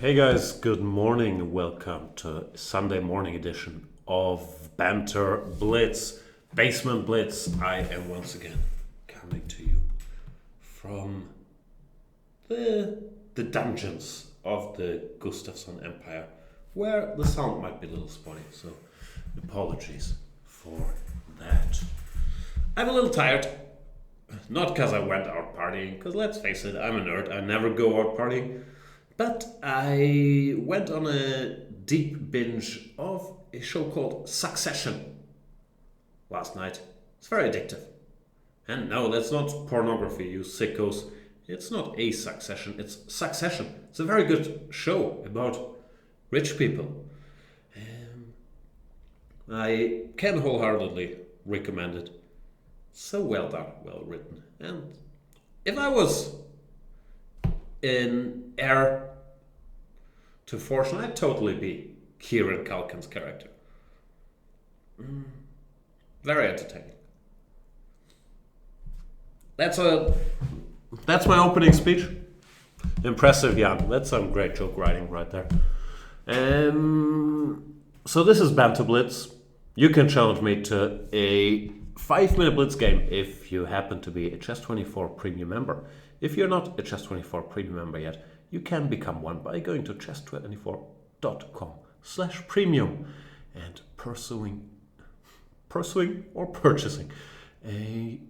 Hey guys, good morning. Welcome to Sunday morning edition of Banter Blitz, Basement Blitz. I am once again coming to you from the dungeons of the Gustafsson Empire, where the sound might be a little spotty, so apologies for that. I'm a little tired. Not because I went out partying, because let's face it, I'm a nerd. I never go out partying. But I went on a deep binge of a show called Succession last night. It's very addictive. And no, that's not pornography, you sickos. It's not a succession, it's Succession. It's a very good show about rich people. I can wholeheartedly recommend it. So well done, well written. And if I was in heir to fortune, I'd totally be Kieran Culkin's character. Very entertaining. That's my opening speech. Impressive, Jan. That's some great joke writing right there. So this is Banter Blitz. You can challenge me to a 5-minute Blitz game if you happen to be a Chess24 Premium member. If you're not a Chess24 Premium member yet, you can become one by going to chess24.com/premium and pursuing or purchasing a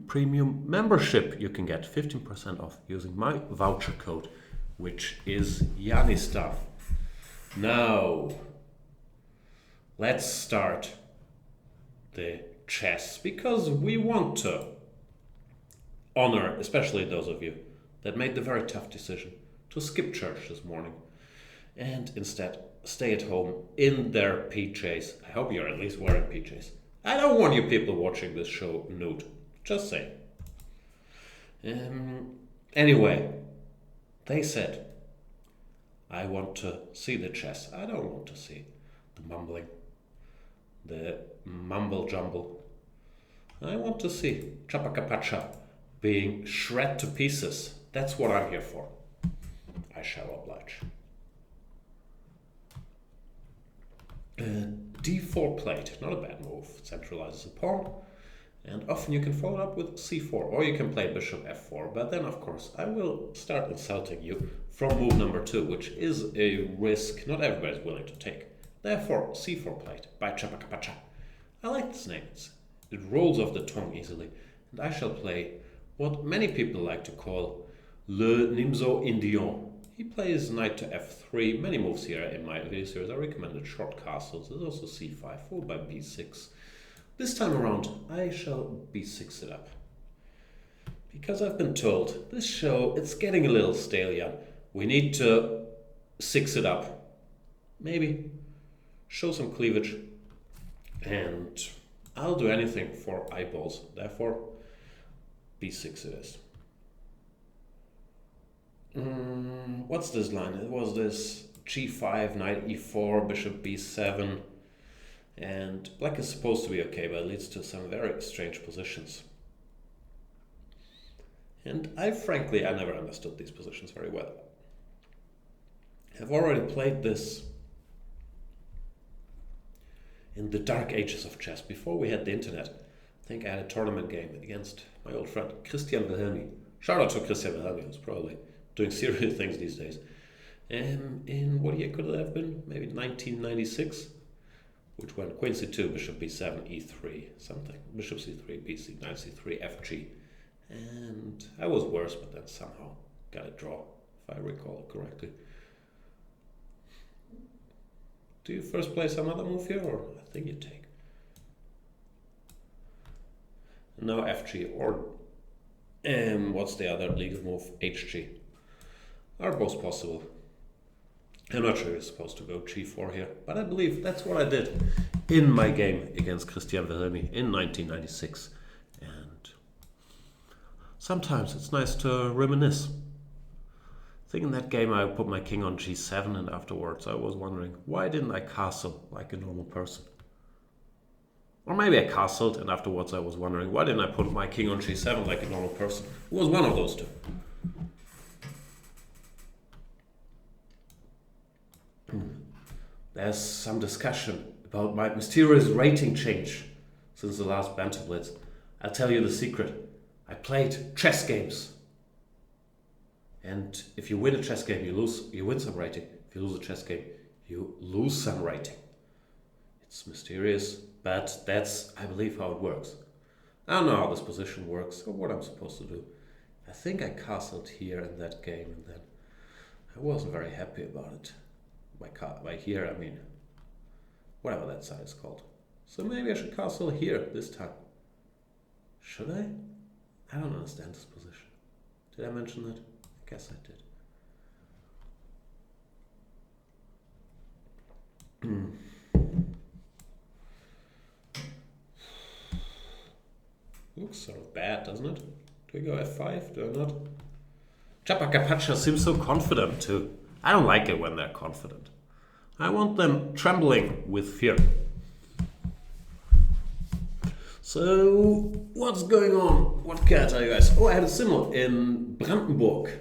premium membership. You can get 15% off using my voucher code, which is Yannistan. Now, let's start the chess, because we want to honor, especially those of you that made the very tough decision to skip church this morning and instead stay at home in their PJs. I hope you're at least wearing PJs. I don't want you people watching this show nude. Just say. Anyway, they said, I want to see the chess. I don't want to see the mumbling, the mumble jumble. I want to see Chapakapacha being shred to pieces. That's what I'm here for. I shall oblige. D4 plate, not a bad move. Centralizes a pawn, and often you can follow it up with C4, or you can play bishop F4. But then, of course, I will start insulting you from move number 2, which is a risk not everybody's willing to take. Therefore, C4 plate by Chapakapacha. I like this name. It rolls off the tongue easily, and I shall play what many people like to call Le Nimzo Indian. He plays knight to f3. Many moves here in my video series are recommended short castles. There's also c5, followed by b6. This time around, I shall b6 it up. Because I've been told, this show, it's getting a little stale, Jan. We need to 6 it up. Maybe show some cleavage. And I'll do anything for eyeballs. Therefore, b6 it is. What's this line? It was this g5, knight e4, bishop b7, and black is supposed to be okay, but it leads to some very strange positions. And I never understood these positions very well. I've already played this in the dark ages of chess, before we had the internet. I think I had a tournament game against my old friend Christian Wilhelmi. Shout out to Christian Wilhelmi, who's probably doing serious things these days. In what year could it have been? Maybe 1996, which went queen c2, bishop b7, e3, something. Bishop c3, bc, knight c3, fg. And I was worse, but then somehow got a draw, if I recall correctly. Do you first play some other move here, or I think you take? No, fg, or what's the other legal move? hg. Are both possible. I'm not sure you're supposed to go g4 here, but I believe that's what I did in my game against Christian Wilhelmi in 1996. And sometimes it's nice to reminisce. I think in that game I put my king on g7, and afterwards I was wondering, why didn't I castle like a normal person? Or maybe I castled, and afterwards I was wondering, why didn't I put my king on g7 like a normal person? It was one of those two. There's some discussion about my mysterious rating change since the last Banter Blitz. I'll tell you the secret. I played chess games. And if you win a chess game, you win some rating. If you lose a chess game, you lose some rating. It's mysterious, but that's, I believe, how it works. I don't know how this position works or what I'm supposed to do. I think I castled here in that game, and then I wasn't very happy about it. By here, I mean whatever that side is called. So maybe I should castle here this time. Should I? I don't understand this position. Did I mention that? I guess I did. Looks sort of bad, doesn't it? Do I go f5? Do I not? Chapakapacha seems so confident too. I don't like it when they're confident. I want them trembling with fear. So, what's going on? What cat are you guys? Oh, I had a similar in Brandenburg,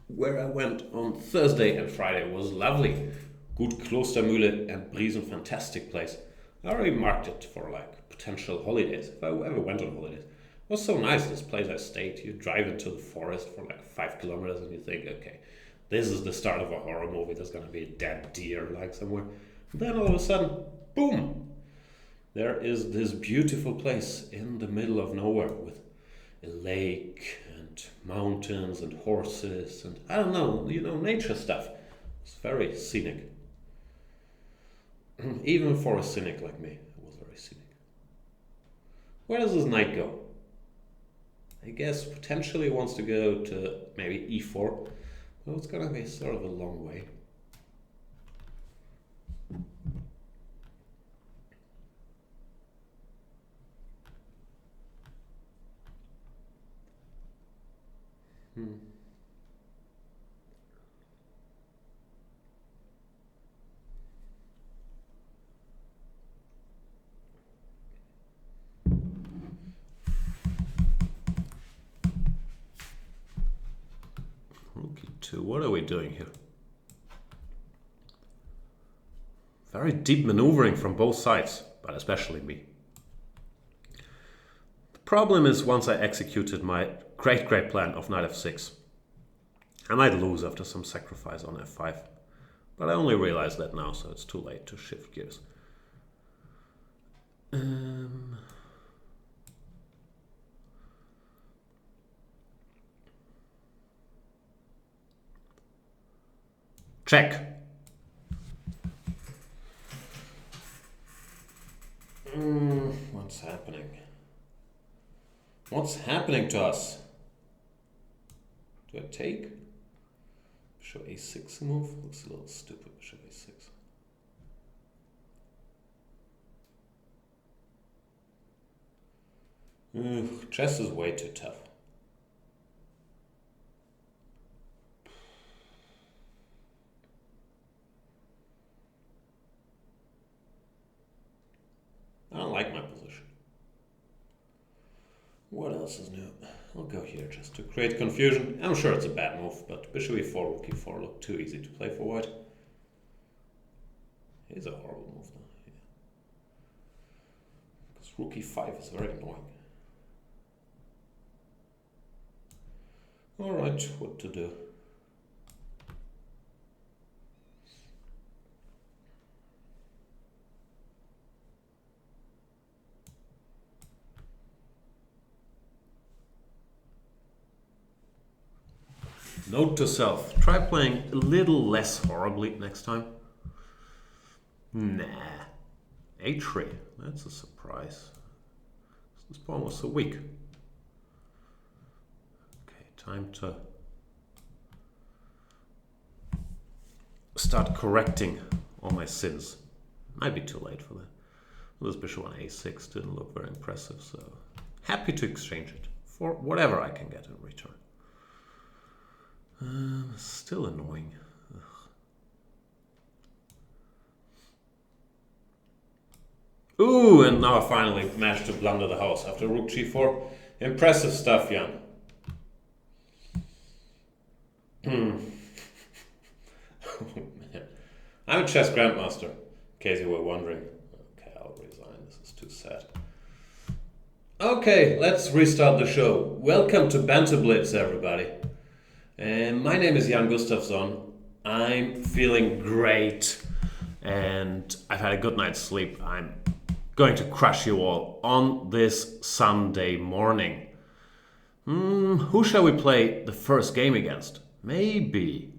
where I went on Thursday and Friday. It was lovely. Good Klostermühle and Briesen, fantastic place. I already marked it for like potential holidays, if I ever went on holidays. It was so nice, this place I stayed. You drive into the forest for like 5 kilometers and you think, okay, this is the start of a horror movie. There's gonna be a dead deer like somewhere. And then all of a sudden, boom! There is this beautiful place in the middle of nowhere with a lake and mountains and horses and I don't know, nature stuff. It's very scenic. Even for a cynic like me, it was very scenic. Where does this knight go? I guess potentially wants to go to maybe e4. Well, it's gonna be sort of a long way. Rookie 2, what are we doing here? Very deep maneuvering from both sides, but especially me. The problem is once I executed my great plan of knight f6, I might lose after some sacrifice on f5, but I only realized that now, so it's too late to shift gears. Check. What's happening? What's happening to us? Do I take? Bishop a6 move? Looks a little stupid, bishop a6. Chess is way too tough. I don't like my position. What else is new? I'll go here just to create confusion. I'm sure it's a bad move, but bishop e4, rook e4 look too easy to play for white. It is a horrible move though. Yeah. Because rook e5 is very annoying. Alright, what to do? Note to self, try playing a little less horribly next time. Nah. A3, that's a surprise. This pawn was so weak. Okay, time to start correcting all my sins. Might be too late for that. This bishop on a6 didn't look very impressive, so happy to exchange it for whatever I can get in return. Still annoying. Ugh. Ooh, and now I finally managed to blunder the house after rook g4. Impressive stuff, Jan. Oh, man. I'm a chess grandmaster, in case you were wondering. Okay, I'll resign. This is too sad. Okay, let's restart the show. Welcome to Banter Blitz, everybody. My name is Jan Gustafsson. I'm feeling great and I've had a good night's sleep. I'm going to crush you all on this Sunday morning. Who shall we play the first game against? Maybe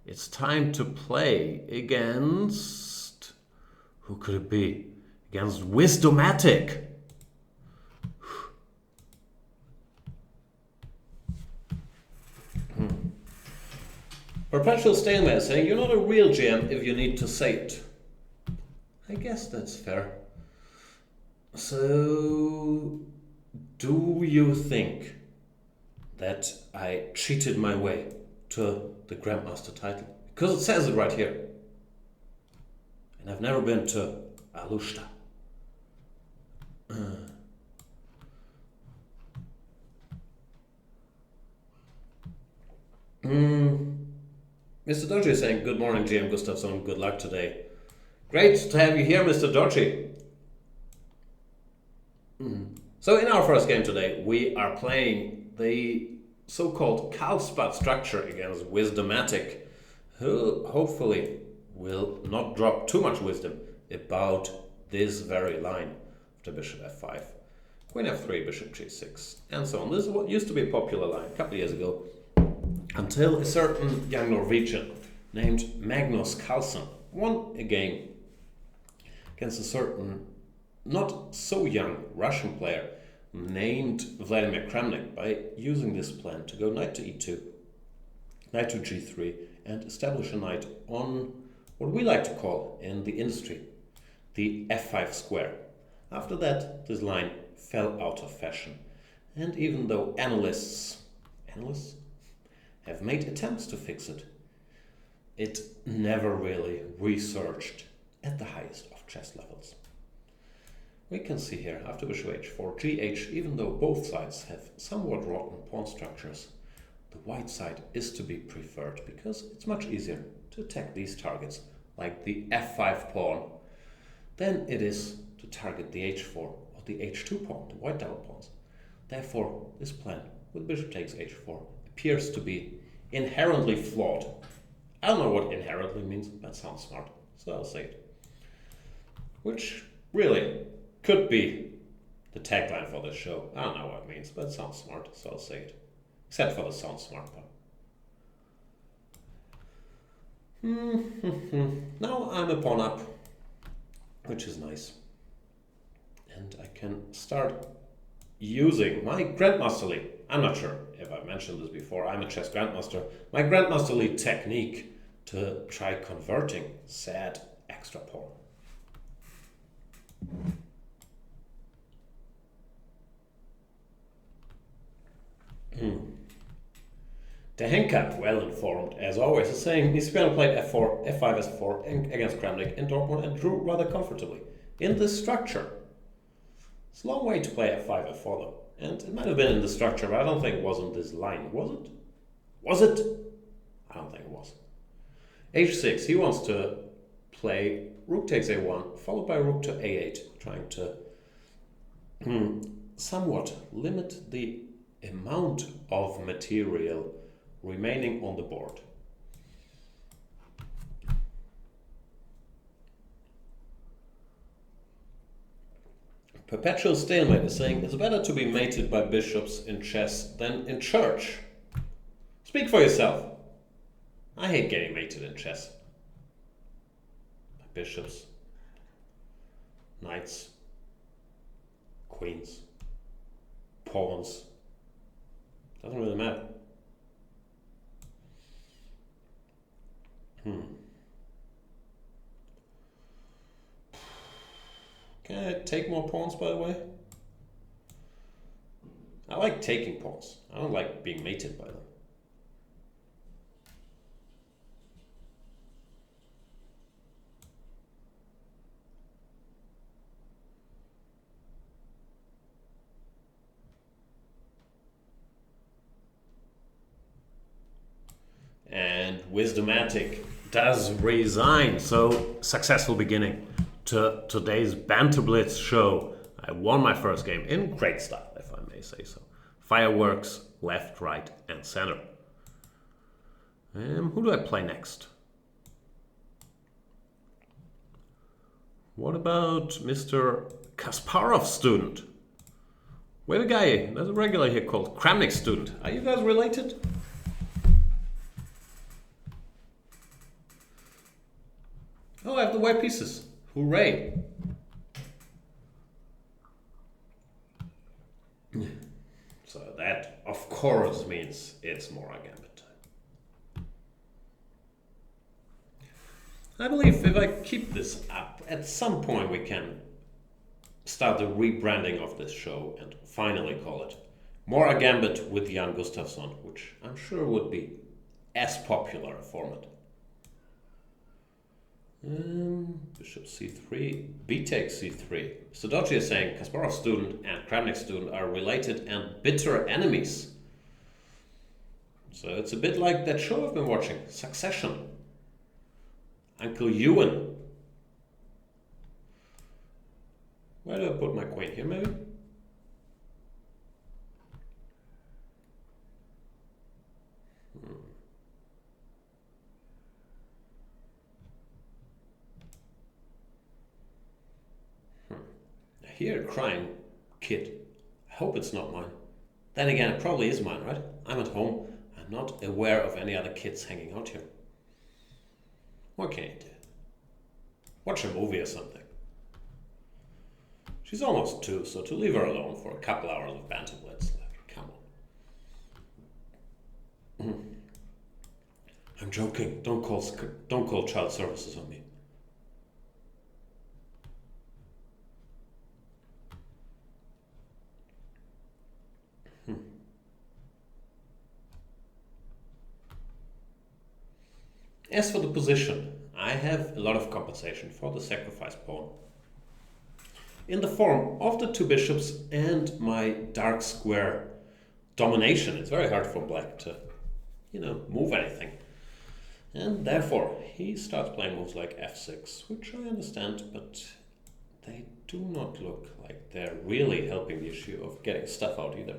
it's time to play against... Who could it be? Against Wisdomatic. Perpetual Stalemate saying you're not a real GM if you need to say it. I guess that's fair. So, do you think that I cheated my way to the Grandmaster title? Because it says it right here. And I've never been to Alushta. Mr. Dodgy is saying, good morning, GM Gustafsson, good luck today. Great to have you here, Mr. Dodgy. So in our first game today, we are playing the so-called Carlsbad structure against Wisdomatic, who hopefully will not drop too much wisdom about this very line after bishop f5, queen f3, bishop g6, and so on. This is what used to be a popular line a couple of years ago, until a certain young Norwegian named Magnus Carlsen won a game against a certain not so young Russian player named Vladimir Kramnik by using this plan to go knight to e2, knight to g3, and establish a knight on what we like to call in the industry the f5 square. After that, this line fell out of fashion, and even though analysts have made attempts to fix it, it never really researched at the highest of chess levels. We can see here, after bishop h4, gh, even though both sides have somewhat rotten pawn structures, the white side is to be preferred because it's much easier to attack these targets, like the f5 pawn, than it is to target the h4 or the h2 pawn, the white double pawns. Therefore, this plan with bishop takes h4 appears to be inherently flawed. I don't know what inherently means, but sounds smart, so I'll say it. Which really could be the tagline for this show. I don't know what it means, but it sounds smart, so I'll say it. Except for the sound smart part. Now I'm a pawn up, which is nice. And I can start using my Grandmasterly. I'm not sure if I've mentioned this before. I'm a chess grandmaster. My Grandmasterly technique to try converting sad extra pawn. Dehenka, well informed as always, is saying Nispiano played f4, f5, s4 against Kramnik in Dortmund and drew rather comfortably in this structure. It's a long way to play f5, f4 though, and it might have been in the structure, but I don't think it was on this line. Was it? Was it? I don't think it was. h6, he wants to play rook takes a1, followed by rook to a8, trying to somewhat limit the amount of material remaining on the board. Perpetual Stalemate is saying it's better to be mated by bishops in chess than in church. Speak for yourself. I hate getting mated in chess. By bishops, knights, queens, pawns. Doesn't really matter. Can I take more pawns, by the way? I like taking pawns. I don't like being mated by them. And Wisdomatic does resign. So, successful beginning to today's Banter Blitz show. I won my first game in great style, if I may say so. Fireworks, left, right, and center. Who do I play next? What about Mr. Kasparov student? We have a guy, there's a regular here called Kramnik student. Are you guys related? Oh, I have the white pieces. Hooray. So that, of course, means it's more Gambit time. I believe if I keep this up, at some point we can start the rebranding of this show and finally call it More Gambit with Jan Gustafsson, which I'm sure would be as popular a format. Bishop c3, b takes c3. Sudochi is saying Kasparov student and Kramnik student are related and bitter enemies. So it's a bit like that show I've been watching, Succession. Uncle Ewan. Where do I put my queen? Here, maybe? I hear a crying kid. I hope it's not mine. Then again, it probably is mine, right? I'm at home. I'm not aware of any other kids hanging out here. What can you do? Watch a movie or something. She's almost 2, so to leave her alone for a couple hours of Banter Blitz, come on. I'm joking. Don't call child services on me. As for the position, I have a lot of compensation for the sacrifice pawn in the form of the 2 bishops and my dark square domination. It's very hard for black to, move anything. And therefore, he starts playing moves like f6, which I understand, but they do not look like they're really helping the issue of getting stuff out either.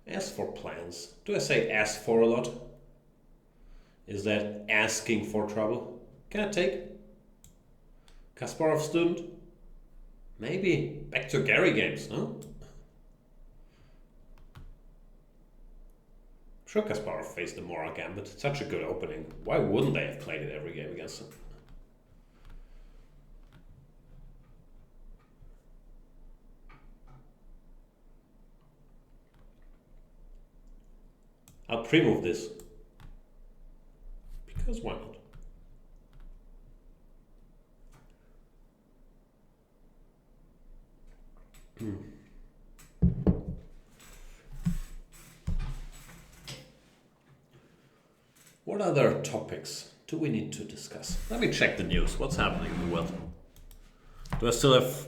As for plans, do I say ask for a lot? Is that asking for trouble? Can I take Kasparov student? Maybe back to Gary games, no? Sure, Kasparov faced the Mora Gambit. Such a good opening. Why wouldn't they have played it every game against him? I'll pre-move this. Because why not? What other topics do we need to discuss? Let me check the news. What's happening in the world? Do I still have...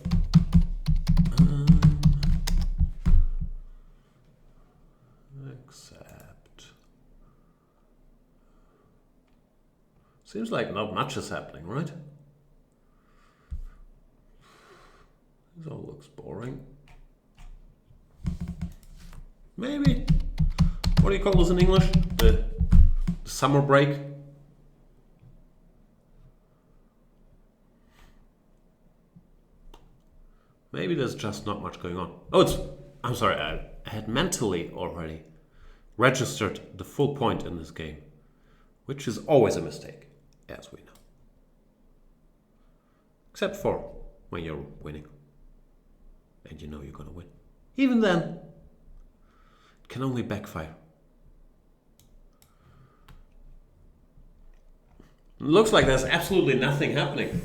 Accept. Seems like not much is happening, right? This all looks boring. Maybe. What do you call this in English? The summer break? Maybe there's just not much going on. I'm sorry, I had mentally already registered the full point in this game, which is always a mistake, as we know. Except for when you're winning. And you know you're gonna win. Even then, it can only backfire. Looks like there's absolutely nothing happening.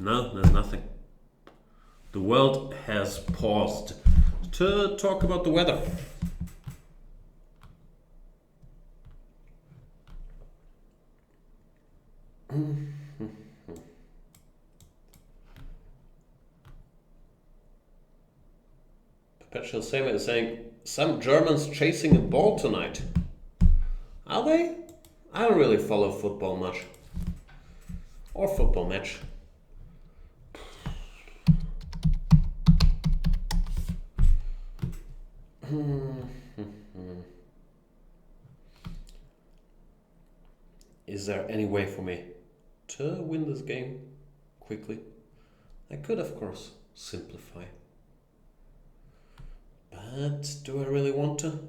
No, there's nothing. The world has paused to talk about the weather. Perpetual Samer is saying, some Germans chasing a ball tonight. Are they? I don't really follow football much. Or football match. Is there any way for me to win this game quickly? I could, of course, simplify. But do I really want to?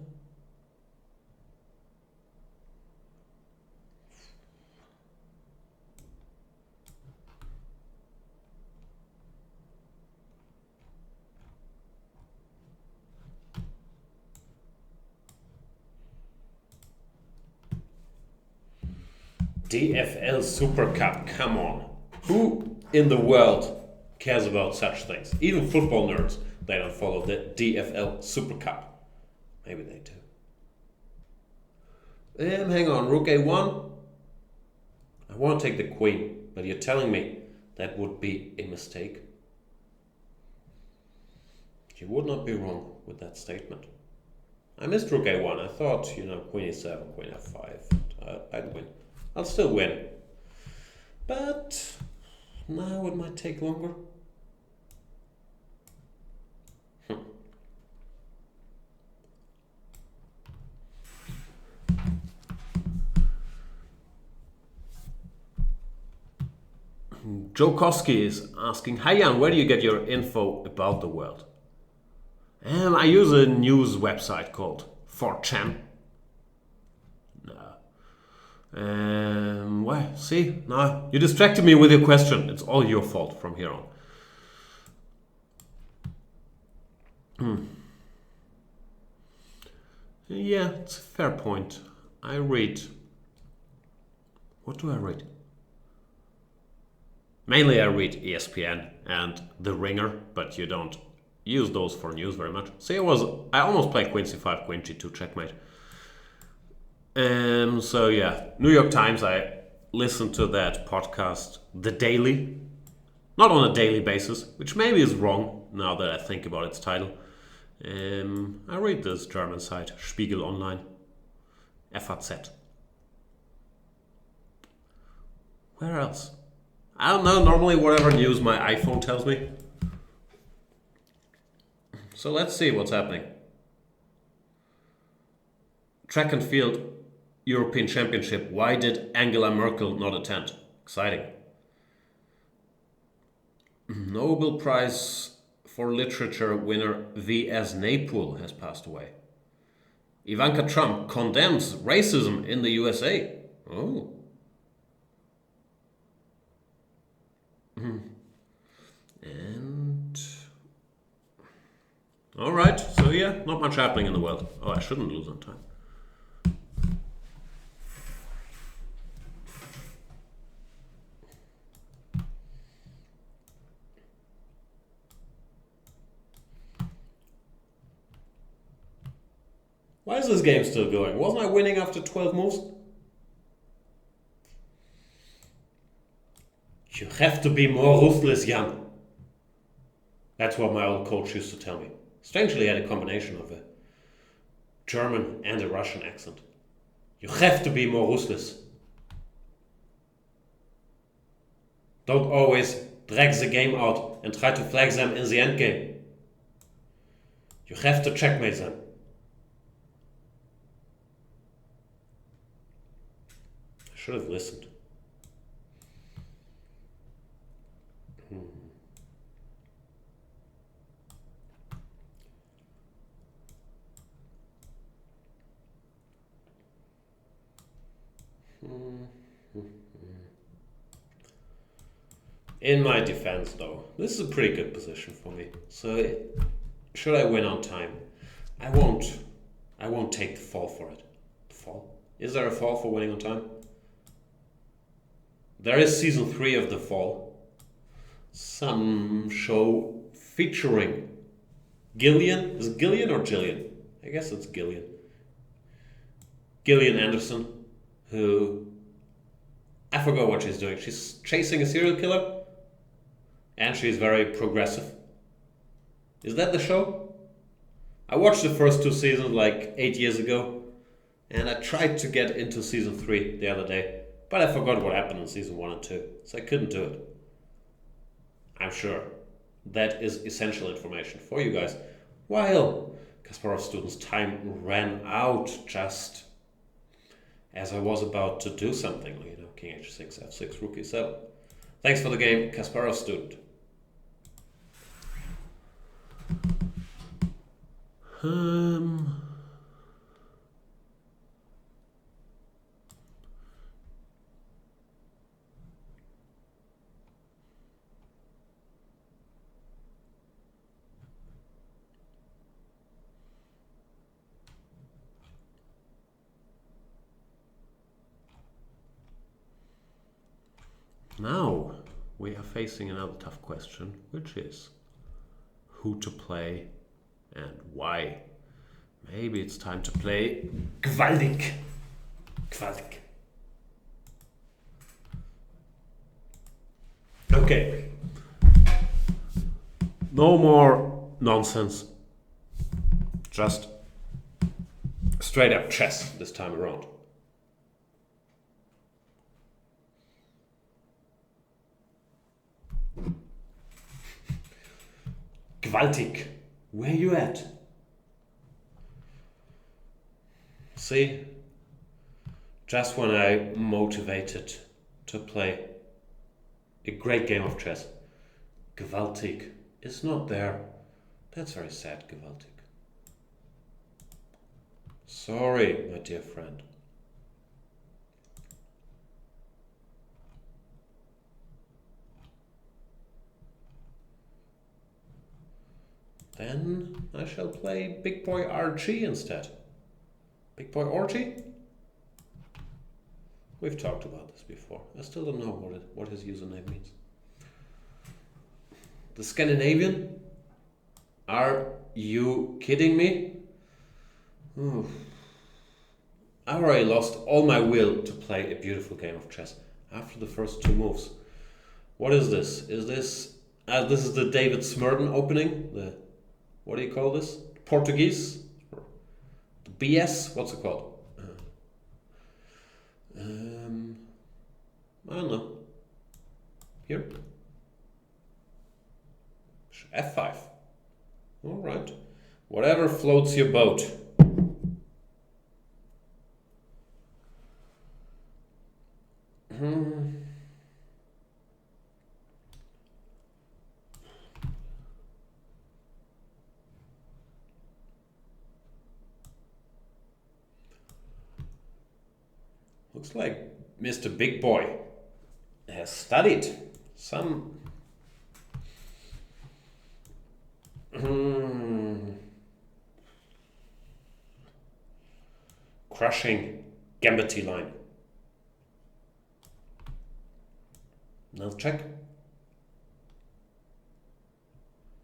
DFL Super Cup, come on. Who in the world cares about such things? Even football nerds, they don't follow the DFL Super Cup. Maybe they do. Hang on, Rook A1. I want to take the queen, but you're telling me that would be a mistake. You would not be wrong with that statement. I missed Rook A1. I thought, Queen E7, Queen F5. I'd win. I'll still win. But now it might take longer. Joe Koski is asking, hi Jan, where do you get your info about the world? I use a news website called 4chan. Well, see, now you distracted me with your question. It's all your fault from here on. Yeah, it's a fair point. I read. What do I read? Mainly I read ESPN and The Ringer, but you don't use those for news very much. See, I almost played Queen C5, Queen G2 checkmate. So yeah, New York Times, I listen to that podcast, The Daily. Not on a daily basis, which maybe is wrong now that I think about its title. I read this German site, Spiegel Online, FAZ. Where else? I don't know, normally whatever news my iPhone tells me. So let's see what's happening. Track and field European Championship. Why did Angela Merkel not attend? Exciting. Nobel Prize for Literature winner V.S. Naipaul has passed away. Ivanka Trump condemns racism in the USA. Oh. And... Alright, so yeah, not much happening in the world. Oh, I shouldn't lose on time. Why is this game still going? Wasn't I winning after 12 moves? You have to be more ruthless, Jan. That's what my old coach used to tell me. Strangely, he had a combination of a German and a Russian accent. You have to be more ruthless. Don't always drag the game out and try to flag them in the endgame. You have to checkmate them. I should have listened. In my defense, though, this is a pretty good position for me. So, should I win on time? I won't take the fall for it. The fall? Is there a fall for winning on time? There is season 3 of The Fall. Some show featuring Gillian. Is it Gillian or Jillian? I guess it's Gillian. Gillian Anderson, who I forgot what she's doing. She's chasing a serial killer, and she's very progressive. Is that the show? I watched the first 2 seasons like 8 years ago, and I tried to get into season 3 the other day, but I forgot what happened in season 1 and 2, so I couldn't do it. I'm sure that is essential information for you guys. While Kasparov's student's time ran out just as I was about to do something, King h6, f6, rook e7. Thanks for the game, Kasparov's student. Now we are facing another tough question, which is who to play and why. Maybe it's time to play Gewaltig. Gewaltig. Okay. No more nonsense. Just straight up chess this time around. Gewaltig. Where you at? See? Just when I'm motivated to play a great game of chess, Gewaltig is not there. That's very sad, Gewaltig. Sorry, my dear friend. Then I shall play Big Boy RG instead. Big Boy RG? We've talked about this before. I still don't know what his username means. The Scandinavian? Are you kidding me? I already lost all my will to play a beautiful game of chess after the first 2 moves. What is this? Is this... this is the David Smurden opening. What do you call this? Portuguese? The BS? What's it called? I don't know. Here? F5. Alright. Whatever floats your boat. Looks like Mr. Big Boy has studied some crushing gambit line. Now check.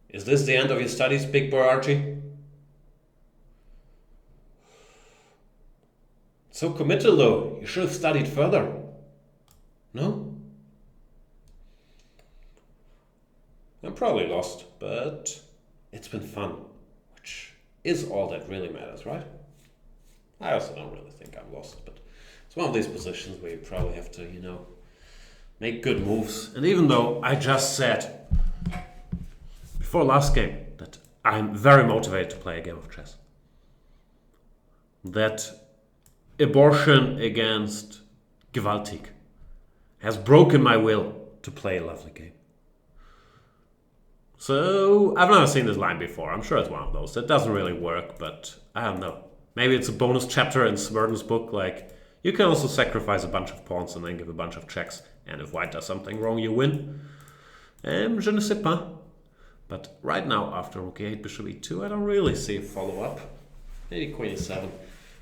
Is this the end of your studies, Big Boy Archie? So committal though, you should have studied further. No? I'm probably lost, but it's been fun, which is all that really matters, right? I also don't really think I'm lost, but it's one of these positions where you probably have to, make good moves. And even though I just said before last game that I'm very motivated to play a game of chess, that abortion against Gewaltig has broken my will to play a lovely game. So, I've never seen this line before. I'm sure it's one of those that doesn't really work, but I don't know. Maybe it's a bonus chapter in Smurden's book, like, you can also sacrifice a bunch of pawns and then give a bunch of checks, and if white does something wrong, you win. Je ne sais pas. But right now, after rook e8, bishop e2, I don't really see a follow-up. Maybe queen e7.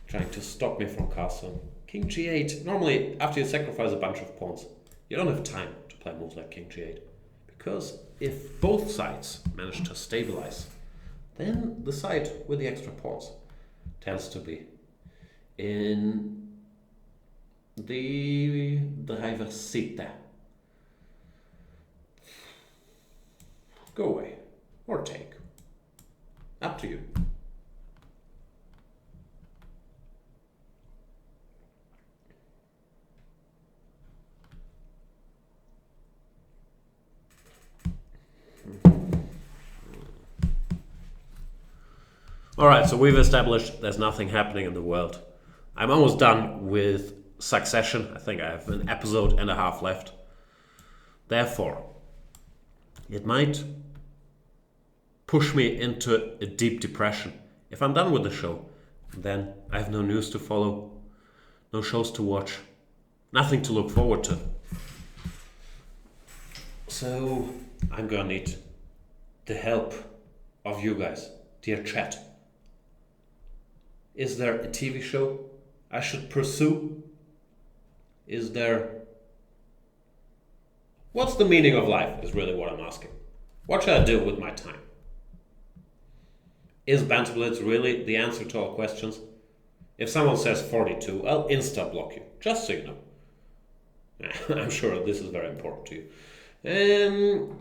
Trying to stop me from castling. King g8. Normally, after you sacrifice a bunch of pawns, you don't have time to play moves like king g8. Because if both sides manage to stabilize, then the side with the extra pawns tends to be in the driver seat there. Go away. Or take. Up to you. Alright, so we've established there's nothing happening in the world. I'm almost done with Succession. I think I have an episode and a half left. Therefore, it might push me into a deep depression. If I'm done with the show, then I have no news to follow, no shows to watch, nothing to look forward to. So I'm gonna need the help of you guys, dear chat. Is there a TV show I should pursue? Is there... What's the meaning of life is really what I'm asking. What should I do with my time? Is Banter Blitz really the answer to all questions? If someone says 42, I'll insta-block you, just so you know. I'm sure this is very important to you.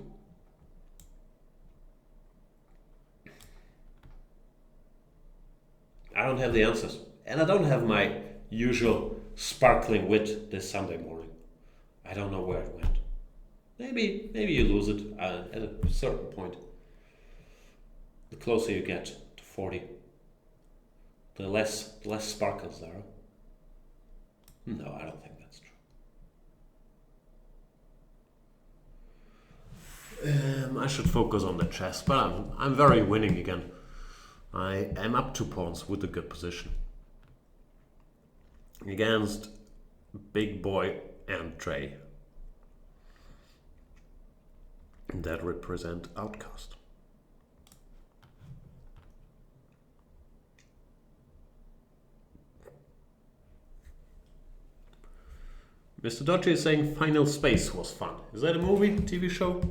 I don't have the answers. And I don't have my usual sparkling wit this Sunday morning. I don't know where it went. Maybe you lose it at a certain point. The closer you get to 40, the less sparkles there are. No, I don't think that's true. I should focus on the chess, but I'm very winning again. I am up 2 pawns with a good position. Against Big Boy and Trey. That represent Outcast. Mr. Dodgy is saying Final Space was fun. Is that a movie, TV show?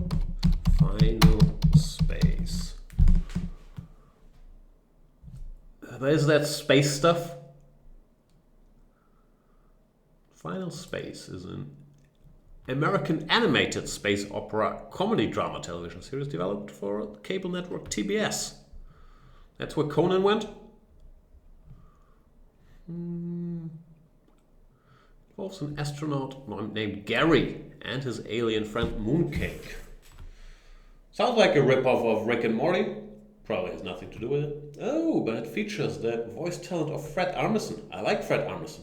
Final Space. Is that space stuff? Final Space is an American animated space opera comedy drama television series developed for the cable network TBS. That's where Conan went? Involves an astronaut named Gary and his alien friend Mooncake. Sounds like a rip-off of Rick and Morty. Probably has nothing to do with it. Oh, but it features the voice talent of Fred Armisen. I like Fred Armisen.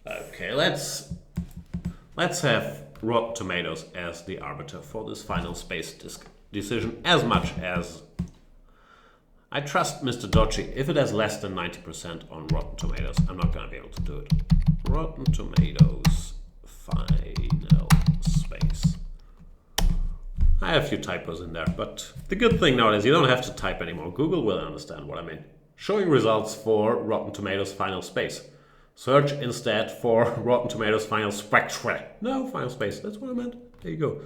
Okay, let's have Rotten Tomatoes as the arbiter for this Final Space decision, as much as I trust Mr. Dodgy. If it has less than 90% on Rotten Tomatoes, I'm not going to be able to do it. Rotten Tomatoes Final Space. I have a few typos in there, but the good thing now is you don't have to type anymore. Google will understand what I mean. Showing results for Rotten Tomatoes Final Space. Search instead for Rotten Tomatoes Final Spectre. No, Final Space. That's what I meant. There you go.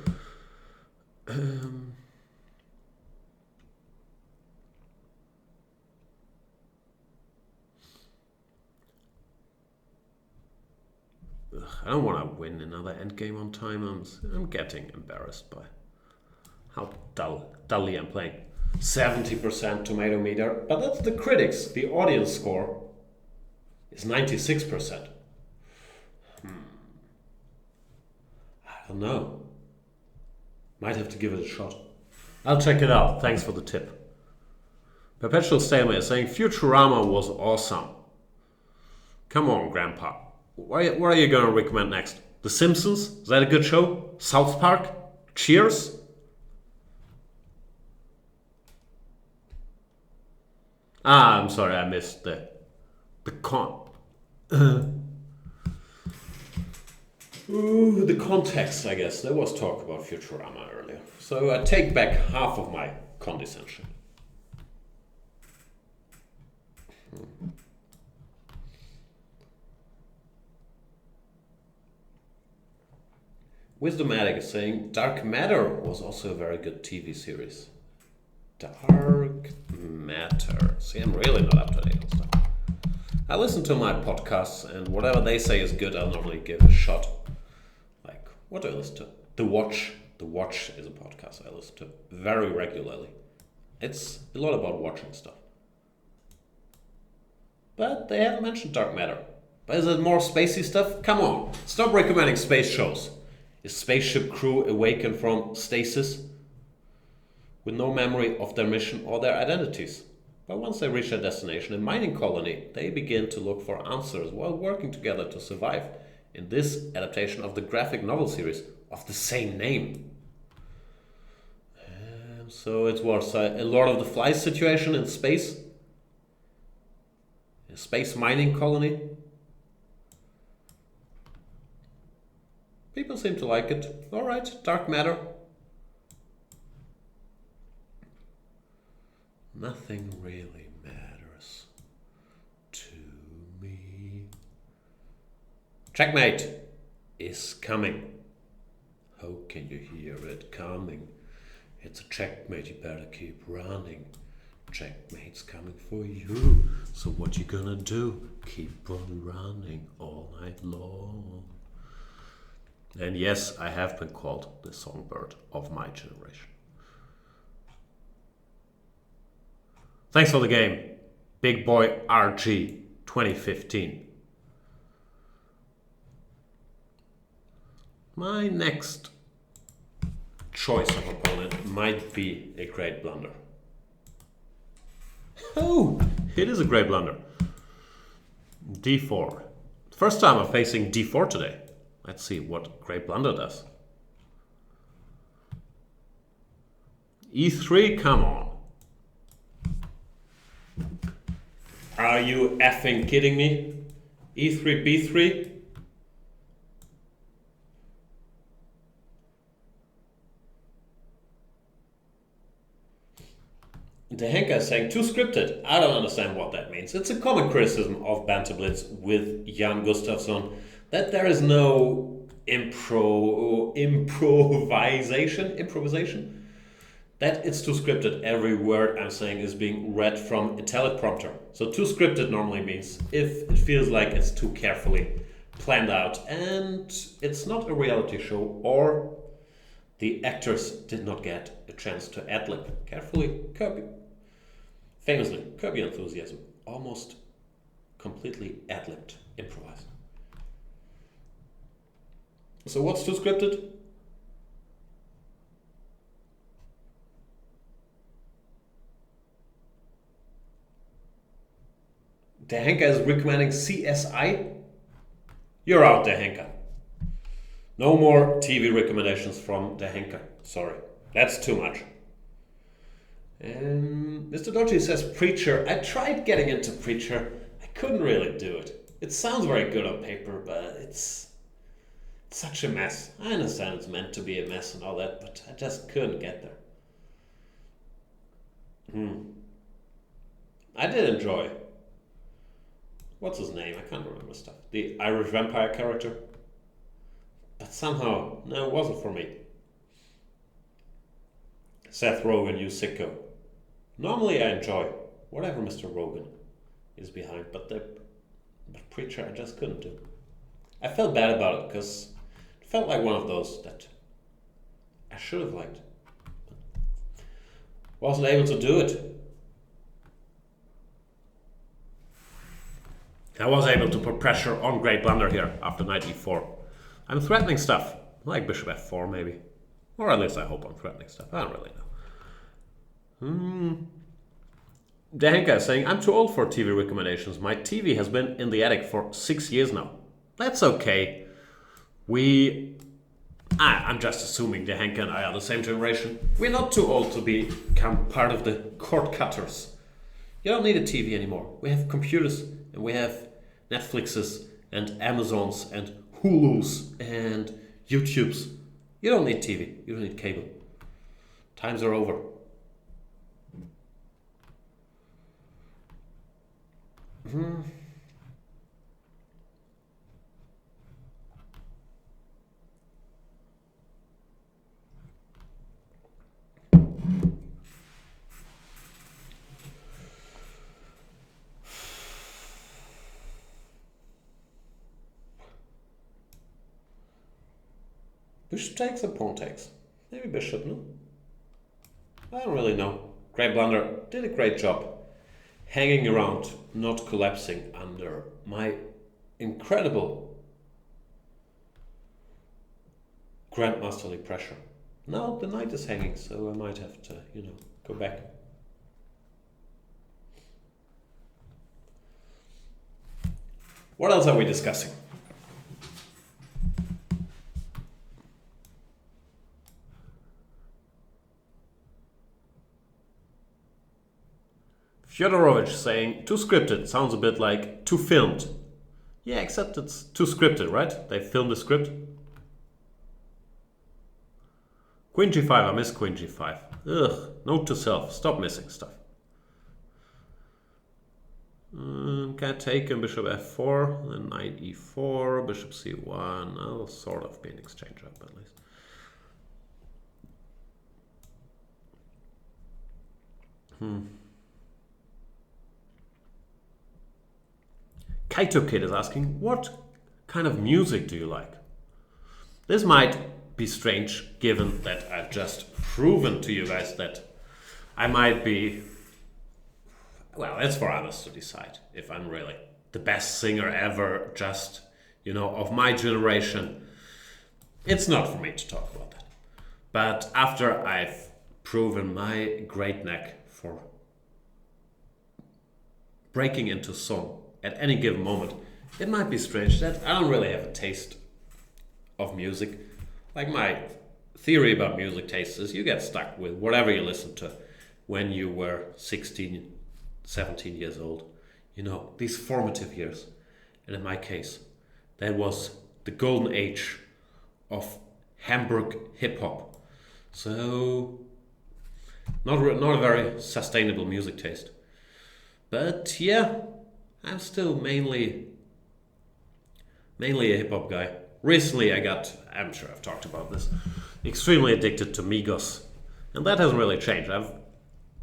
I don't want to win another endgame on time. I'm getting embarrassed by how dully I'm playing. 70% tomato meter, but that's the critics. The audience score is 96%. I don't know. Might have to give it a shot. I'll check it out. Thanks for the tip. Perpetual Stalemate is saying Futurama was awesome. Come on, Grandpa. What are you going to recommend next? The Simpsons? Is that a good show? South Park? Cheers? I'm sorry, I missed the context, I guess. There was talk about Futurama earlier. So I take back half of my condescension. Wisdomatic is saying Dark Matter was also a very good TV series. Dark Matter. See, I'm really not up to date on stuff. I listen to my podcasts, and whatever they say is good, I'll normally give a shot. Like, what do I listen to? The Watch. The Watch is a podcast I listen to very regularly. It's a lot about watching stuff. But they haven't mentioned dark matter. But is it more spacey stuff? Come on, stop recommending space shows. Is spaceship crew awakened from stasis with no memory of their mission or their identities? But once they reach their destination, a mining colony, they begin to look for answers while working together to survive in this adaptation of the graphic novel series of the same name. So it was a Lord of the Flies situation in space. A space mining colony. People seem to like it. Alright, dark matter. Nothing really matters to me. Checkmate is coming. How can you hear it coming? It's a checkmate, you better keep running. Checkmate's coming for you. So what you gonna do? Keep on running all night long. And yes, I have been called the songbird of my generation. Thanks for the game. Big Boy RG 2015. My next choice of opponent might be a great blunder. Oh, it is a great blunder. D4. First time I'm facing D4 today. Let's see what great blunder does. E3, come on. Are you effing kidding me? E3, B3? The Henker is saying too scripted. I don't understand what that means. It's a common criticism of Banter Blitz with Jan Gustafsson that there is no improvisation. That it's too scripted. Every word I'm saying is being read from a teleprompter. So too scripted normally means if it feels like it's too carefully planned out and it's not a reality show or the actors did not get a chance to ad-lib. Carefully, famously, Curb Your Enthusiasm, almost completely ad-libbed, improvised. So what's too scripted? The Henker is recommending CSI? You're out, the Henker. No more TV recommendations from the Henker. Sorry, that's too much. And Mr. Doji says Preacher. I tried getting into Preacher. I couldn't really do it. It sounds very good on paper, but it's such a mess. I understand it's meant to be a mess and all that, but I just couldn't get there. I did enjoy. What's his name? I can't remember stuff. The Irish vampire character. But somehow, no, it wasn't for me. Seth Rogen, you sicko. Normally I enjoy whatever Mr. Rogen is behind, but Preacher I just couldn't do. I felt bad about it because it felt like one of those that I should have liked. Wasn't able to do it. I was able to put pressure on Great Blunder here after knight e4. I'm threatening stuff, like bishop f4 maybe. Or at least I hope I'm threatening stuff. I don't really know. The Henker is saying, I'm too old for TV recommendations. My TV has been in the attic for 6 years now. That's okay. I'm just assuming the Henker and I are the same generation. We're not too old to become part of the cord cutters. You don't need a TV anymore. We have computers and we have Netflixes and Amazons and Hulus and YouTubes. You don't need TV. You don't need cable. Times are over. Bishop takes or pawn takes? Maybe bishop, no? I don't really know. Great blunder. Did a great job hanging around, not collapsing under my incredible grandmasterly pressure. Now the knight is hanging, so I might have to, go back. What else are we discussing? Fyodorovich saying, too scripted. Sounds a bit like too filmed. Yeah, except it's too scripted, right? They filmed the script. Queen g5, I miss queen g5. Ugh, note to self, stop missing stuff. Can I take him? Bishop f4, then knight e4, bishop c1. I'll sort of be an exchange up at least. Kaito Kid is asking, what kind of music do you like? This might be strange given that I've just proven to you guys that I might be, well, that's for others to decide if I'm really the best singer ever, just, of my generation. It's not for me to talk about that. But after I've proven my great knack for breaking into song at any given moment, it might be strange that I don't really have a taste of music. Like my theory about music taste is you get stuck with whatever you listened to when you were 16, 17 years old. These formative years. And in my case, that was the golden age of Hamburg hip-hop. So, not a very sustainable music taste. But yeah, I'm still mainly a hip-hop guy. Recently I'm sure I've talked about this, extremely addicted to Migos. And that hasn't really changed. I've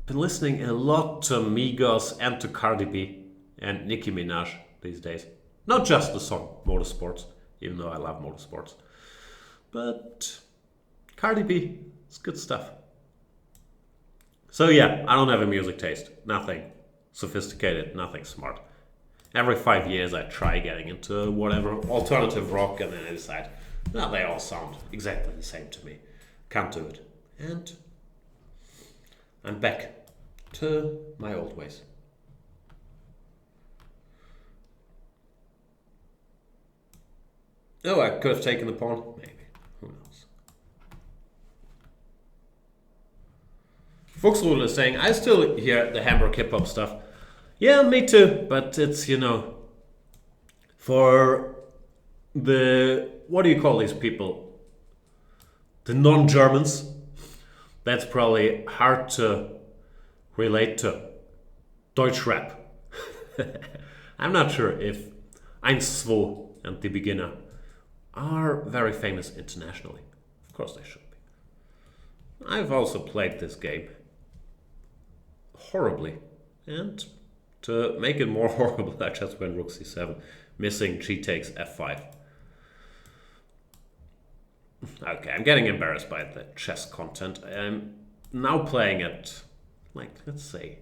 been listening a lot to Migos and to Cardi B and Nicki Minaj these days. Not just the song Motorsports, even though I love motorsports. But Cardi B, it's good stuff. So yeah, I don't have a music taste. Nothing sophisticated, nothing smart. Every 5 years I try getting into whatever alternative rock and then I decide, well, they all sound exactly the same to me. Can't do it. And I'm back to my old ways. Oh, I could have taken the pawn. Maybe. Who knows? Fuchsrudel is saying, I still hear the Hamburg hip-hop stuff. Yeah, me too. But it's, for the, what do you call these people? The non-Germans. That's probably hard to relate to Deutsch rap. I'm not sure if 1-2 and The Beginner are very famous internationally. Of course they should be. I've also played this game horribly. And to make it more horrible, I just went rook c7, missing g takes f5. Okay, I'm getting embarrassed by the chess content. I'm now playing at, let's say,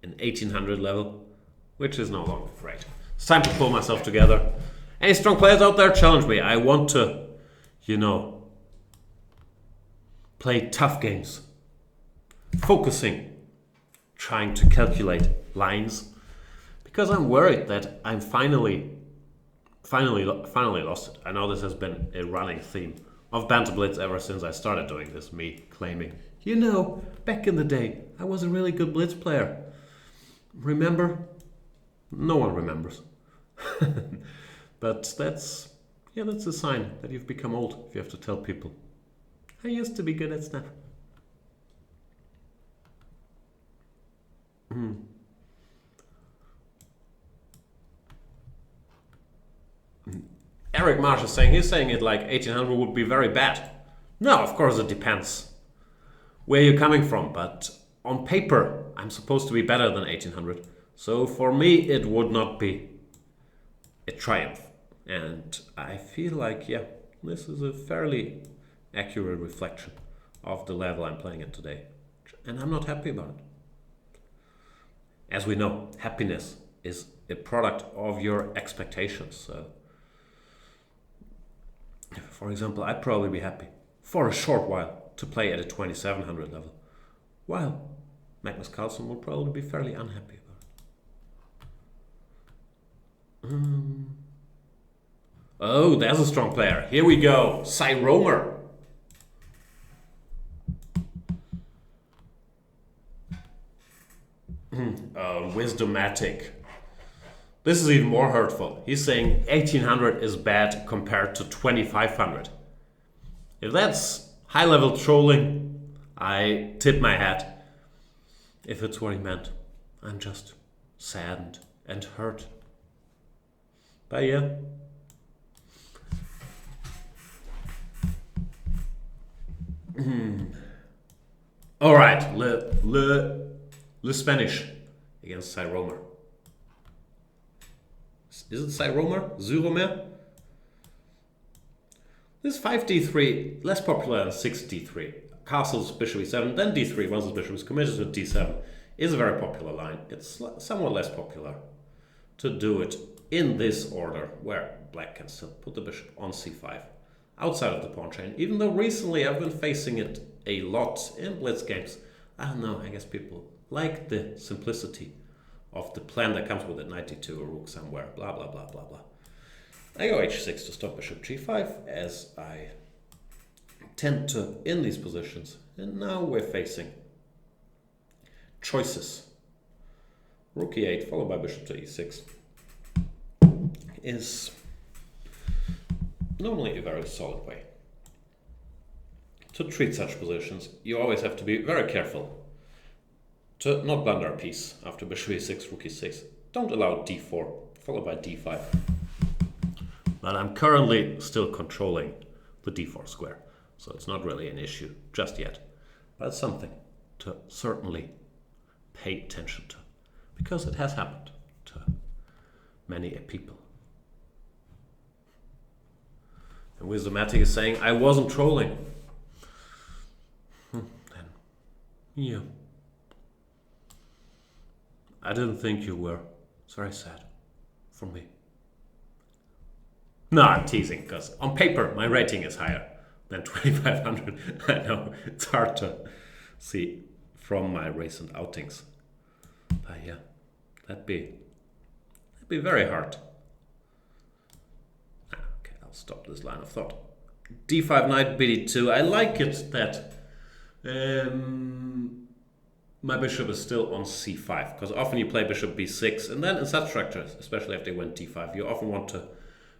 an 1800 level, which is no longer great. It's time to pull myself together. Any strong players out there, challenge me. I want to, play tough games. Focusing, trying to calculate lines, because I'm worried that I'm finally lost it. I know this has been a running theme of Banter Blitz ever since I started doing this, me claiming, back in the day, I was a really good Blitz player. Remember? No one remembers. But that's a sign that you've become old, if you have to tell people. I used to be good at stuff. Eric Marsh is saying, he's saying it like 1800 would be very bad. No, of course it depends where you're coming from, but on paper I'm supposed to be better than 1800. So for me it would not be a triumph. And I feel like, this is a fairly accurate reflection of the level I'm playing at today. And I'm not happy about it. As we know, happiness is a product of your expectations. So, for example, I'd probably be happy for a short while to play at a 2700 level, while Magnus Carlsen will probably be fairly unhappy about it. Oh, there's a strong player. Here we go. Cy Romer. Wisdomatic. This is even more hurtful. He's saying 1800 is bad compared to 2500. If that's high-level trolling, I tip my hat. If it's what he meant, I'm just saddened and hurt. But yeah. All right, le Spanish against Cy Romer. Is it Cy Romer? Zyromer? This 5d3, less popular than 6d3. Castles bishop e7, then d3 once the bishop is committed to d7, is a very popular line. It's somewhat less popular to do it in this order, where black can still put the bishop on c5 outside of the pawn chain, even though recently I've been facing it a lot in blitz games. I don't know, I guess people like the simplicity of the plan that comes with it, knight d2, a rook somewhere, blah blah blah blah blah. I go h6 to stop bishop g5, as I tend to in these positions. And now we're facing choices. Rook e8 followed by bishop to e6 is normally a very solid way to treat such positions. You always have to be very careful to not blunder a piece after bishop e6, rook e6. Don't allow d4 followed by d5. But I'm currently still controlling the d4 square, so it's not really an issue just yet. But it's something to certainly pay attention to, because it has happened to many people. And Wisdomatic is saying, I wasn't trolling. Then, yeah. I didn't think you were. It's very sad for me. No, I'm teasing, because on paper my rating is higher than 2500. I know, it's hard to see from my recent outings. But yeah, that'd be very hard. Okay, I'll stop this line of thought. d5 knight bd2. I like it that my bishop is still on c5, because often you play bishop b6, and then in such structures, especially if they went d5, you often want to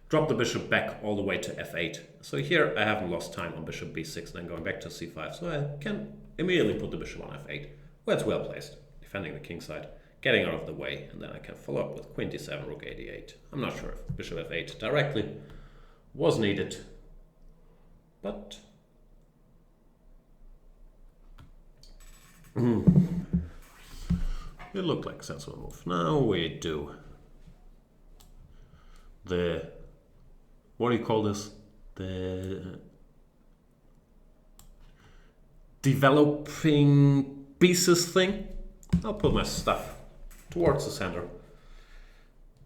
drop the bishop back all the way to f8. So here I haven't lost time on bishop b6, then going back to c5, so I can immediately put the bishop on f8, where it's well placed, defending the king side, getting out of the way, and then I can follow up with queen d7, rook a8. I'm not sure if bishop f8 directly was needed, but it looked like a sensible move. Now we do the, what do you call this? The developing pieces thing. I'll put my stuff towards the center.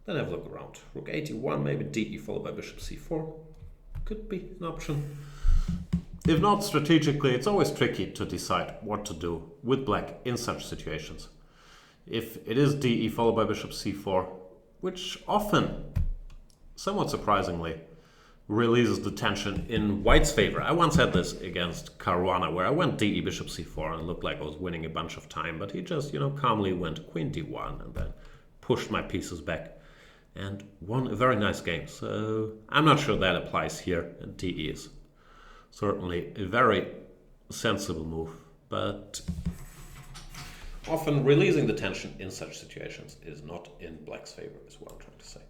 Then have a look around. Rook 81, maybe de followed by bishop c4. Could be an option. If not strategically, it's always tricky to decide what to do with black in such situations. If it is de followed by bishop c4, which often, somewhat surprisingly, releases the tension in white's favor. I once had this against Caruana, where I went de bishop c4 and it looked like I was winning a bunch of time, but he just, calmly went queen d1 and then pushed my pieces back and won a very nice game. So I'm not sure that applies here, and de is certainly a very sensible move, but often releasing the tension in such situations is not in black's favor, is what I'm trying to say.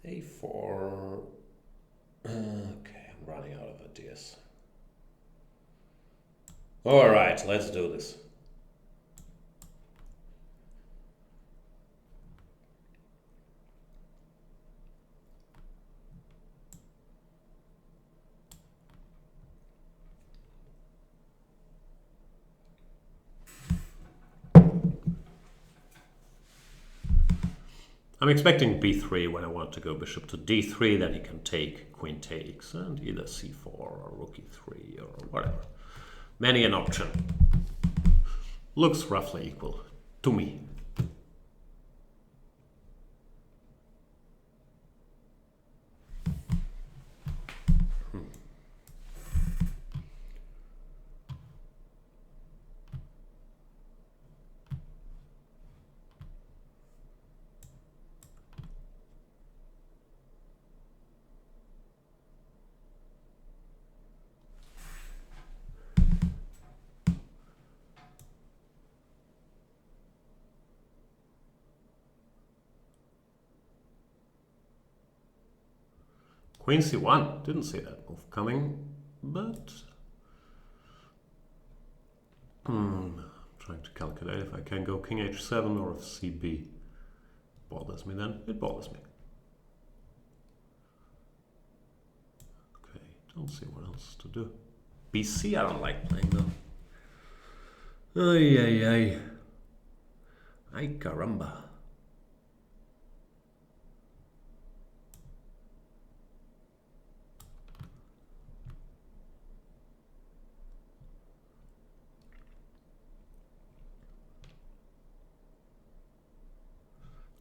A4. Okay. running out of ideas. Alright, let's do this. I'm expecting b3 when I want to go bishop to d3, then he can take, queen takes, and either c4 or rook e3 or whatever. Many an option. Looks roughly equal to me. Queen c1, didn't see that move coming, but I'm trying to calculate if I can go king h7 or if cb bothers me then. It bothers me. Okay, don't see what else to do. bc I don't like playing though. Ay, ay, ay. Ay, caramba.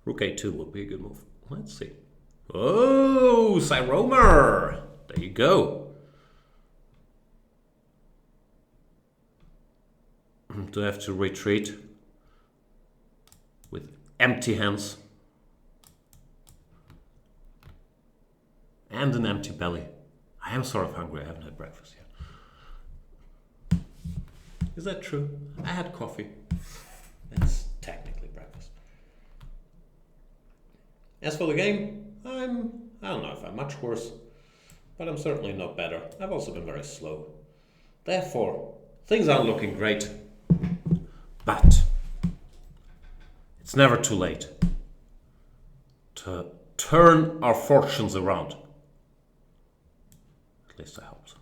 Rook a2 would be a good move. Let's see. Oh, Cyromer! There you go. Do I have to retreat with empty hands and an empty belly? I am sort of hungry. I haven't had breakfast yet. Is that true? I had coffee. That's technically breakfast. As for the game, I don't know if I'm much worse, but I'm certainly not better. I've also been very slow. Therefore, things aren't looking great. But it's never too late to turn our fortunes around. At least I hope so.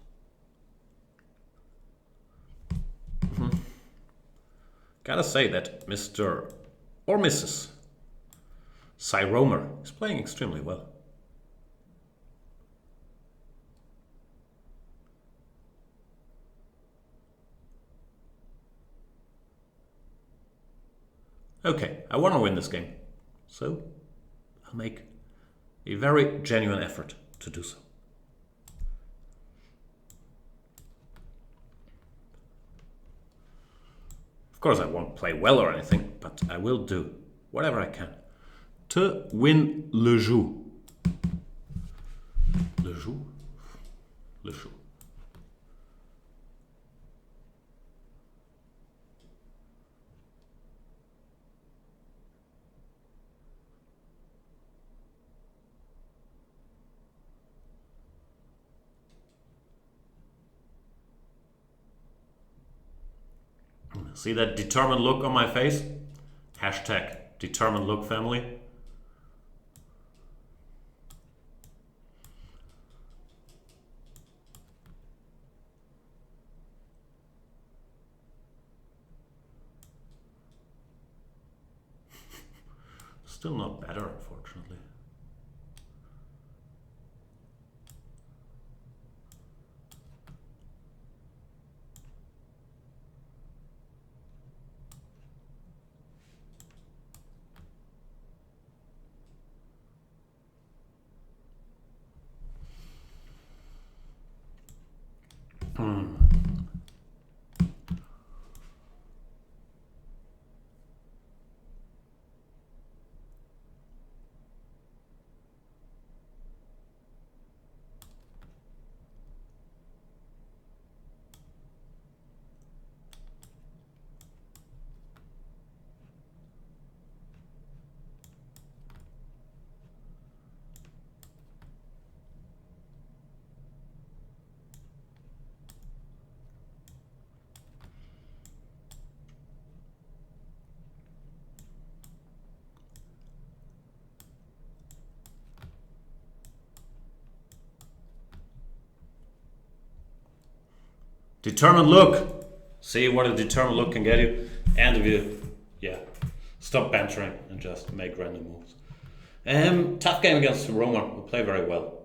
Gotta say that Mr. or Mrs. Cyromer is playing extremely well. Okay, I want to win this game, so I'll make a very genuine effort to do so. Of course, I won't play well or anything, but I will do whatever I can to win le jeu. Le jeu? Le jeu. See that determined look on my face? Hashtag determined look family. Still not better, unfortunately. Determined look. See what a determined look can get you. And if you, stop bantering and just make random moves. Tough game against Roma, who play very well.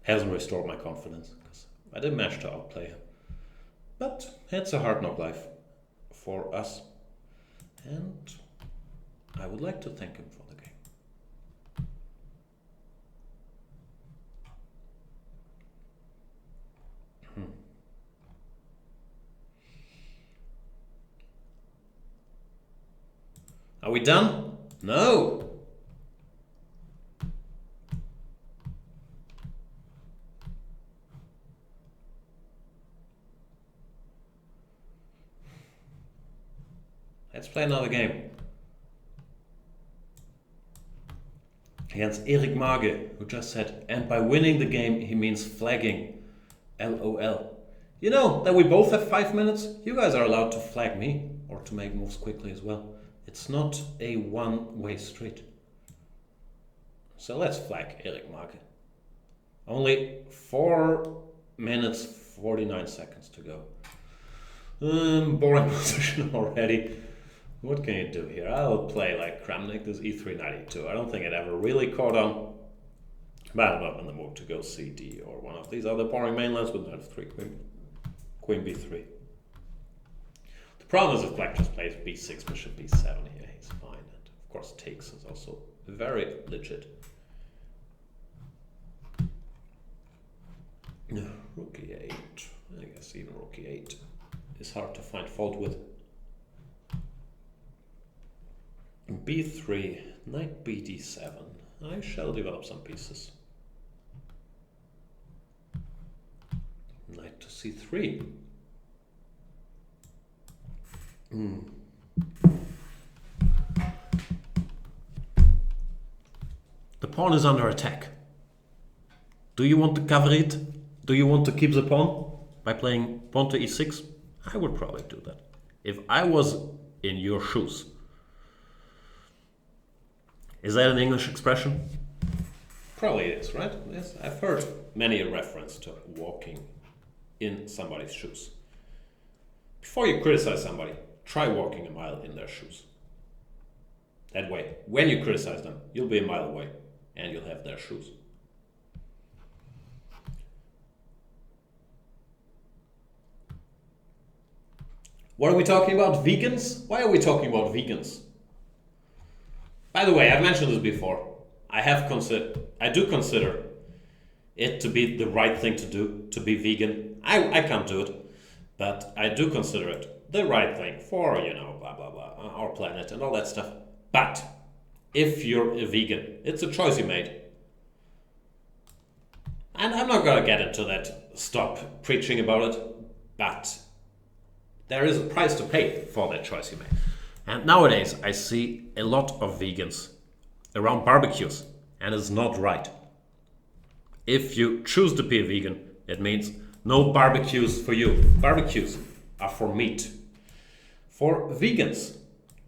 Hasn't restored my confidence because I didn't manage to outplay him. But it's a hard knock life for us. And I would like to thank him for the game. Are we done? No! Let's play another game. Against Erik Mage, who just said, and by winning the game, he means flagging. LOL. You know that we both have 5 minutes? You guys are allowed to flag me, or to make moves quickly as well. It's not a one-way street. So let's flag Erik Mage. Only 4 minutes, 49 seconds to go. Boring position already. What can you do here? I'll play like Kramnik, this e392. I don't think it ever really caught on. But I'm not in the mood to go CD or one of these other boring mainlands with knight f3, queen b3. The problem is if black just plays b6, bishop b7 here, he's fine. And of course takes is also very legit. Rook e8. I guess even rook e8 is hard to find fault with. b3, knight bd7. I shall develop some pieces. Knight to c3. The pawn is under attack. Do you want to cover it? Do you want to keep the pawn by playing pawn to e6? I would probably do that. If I was in your shoes. Is that an English expression? Probably it is, right? Yes, I've heard many a reference to walking in somebody's shoes. Before you criticize somebody, try walking a mile in their shoes. That way, when you criticize them, you'll be a mile away and you'll have their shoes. What are we talking about? Vegans? Why are we talking about vegans? By the way, I've mentioned this before. I do consider it to be the right thing to do, to be vegan. I can't do it, but I do consider it the right thing for, blah, blah, blah, our planet and all that stuff. But if you're a vegan, it's a choice you made. And I'm not gonna get into that, stop preaching about it, but there is a price to pay for that choice you made. And nowadays, I see a lot of vegans around barbecues, and it's not right. If you choose to be a vegan, it means no barbecues for you. Barbecues are for meat. For vegans,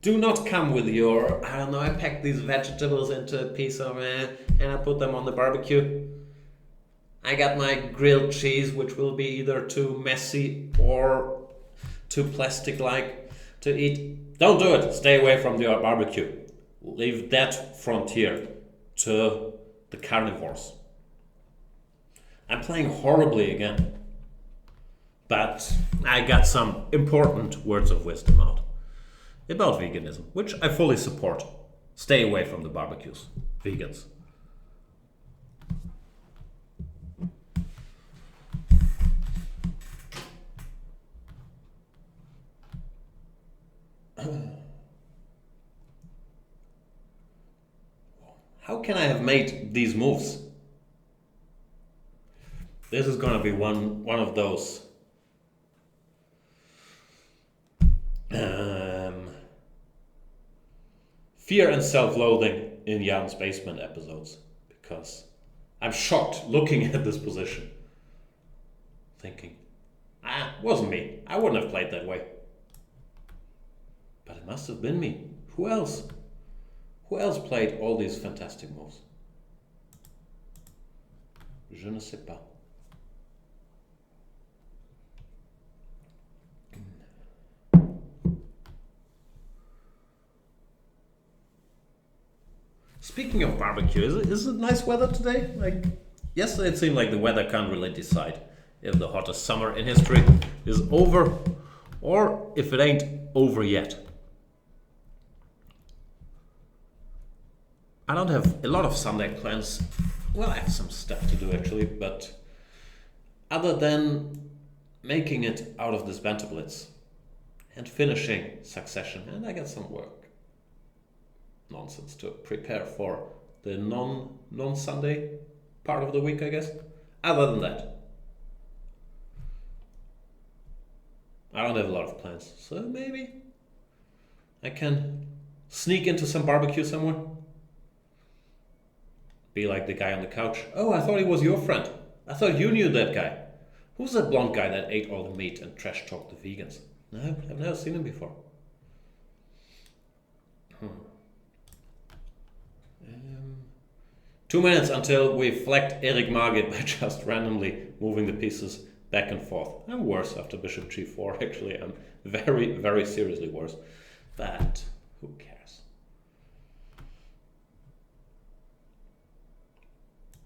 do not come with your, I packed these vegetables into a piece of, and I put them on the barbecue. I got my grilled cheese, which will be either too messy or too plastic-like to eat. Don't do it. Stay away from your barbecue. Leave that frontier to the carnivores. I'm playing horribly again, but I got some important words of wisdom out about veganism, which I fully support. Stay away from the barbecues, vegans. How can I have made these moves? This is gonna be one of those fear and self-loathing in Jan's basement episodes, because I'm shocked looking at this position, thinking, it wasn't me. I wouldn't have played that way. But it must have been me. Who else? Who else played all these fantastic moves? Je ne sais pas. speaking of barbecue, is it nice weather today? Like, yesterday it seemed like the weather can't really decide if the hottest summer in history is over or if it ain't over yet. I don't have a lot of Sunday plans. Well, I have some stuff to do actually, but other than making it out of this Banter Blitz and finishing Succession, and I got some work nonsense to prepare for the non-Sunday part of the week, I guess. Other than that, I don't have a lot of plans, so maybe I can sneak into some barbecue somewhere. Be like the guy on the couch. Oh, I thought he was your friend. I thought you knew that guy. Who's that blonde guy that ate all the meat and trash talked the vegans? No, I've never seen him before. 2 minutes until we flagged Erik Margit by just randomly moving the pieces back and forth. I'm worse after bishop g4, actually. I'm very, very seriously worse. But who cares?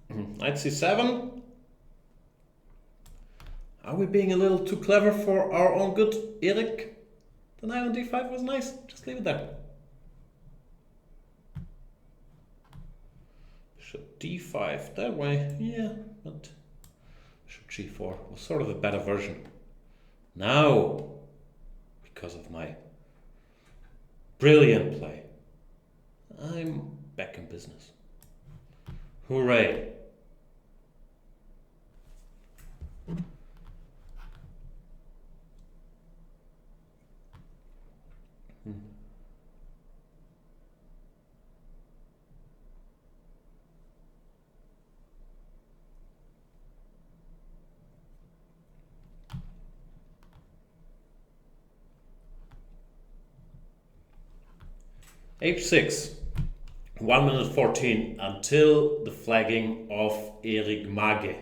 Knight c7. Are we being a little too clever for our own good, Erik? The knight on d5 was nice. Just leave it there. Bishop d5 that way, yeah, but bishop g4 was sort of a better version. Now, because of my brilliant play, I'm back in business. Hooray! H6, 1 minute 14 until the flagging of Erik Margit.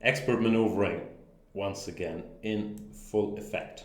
Expert maneuvering once again in full effect.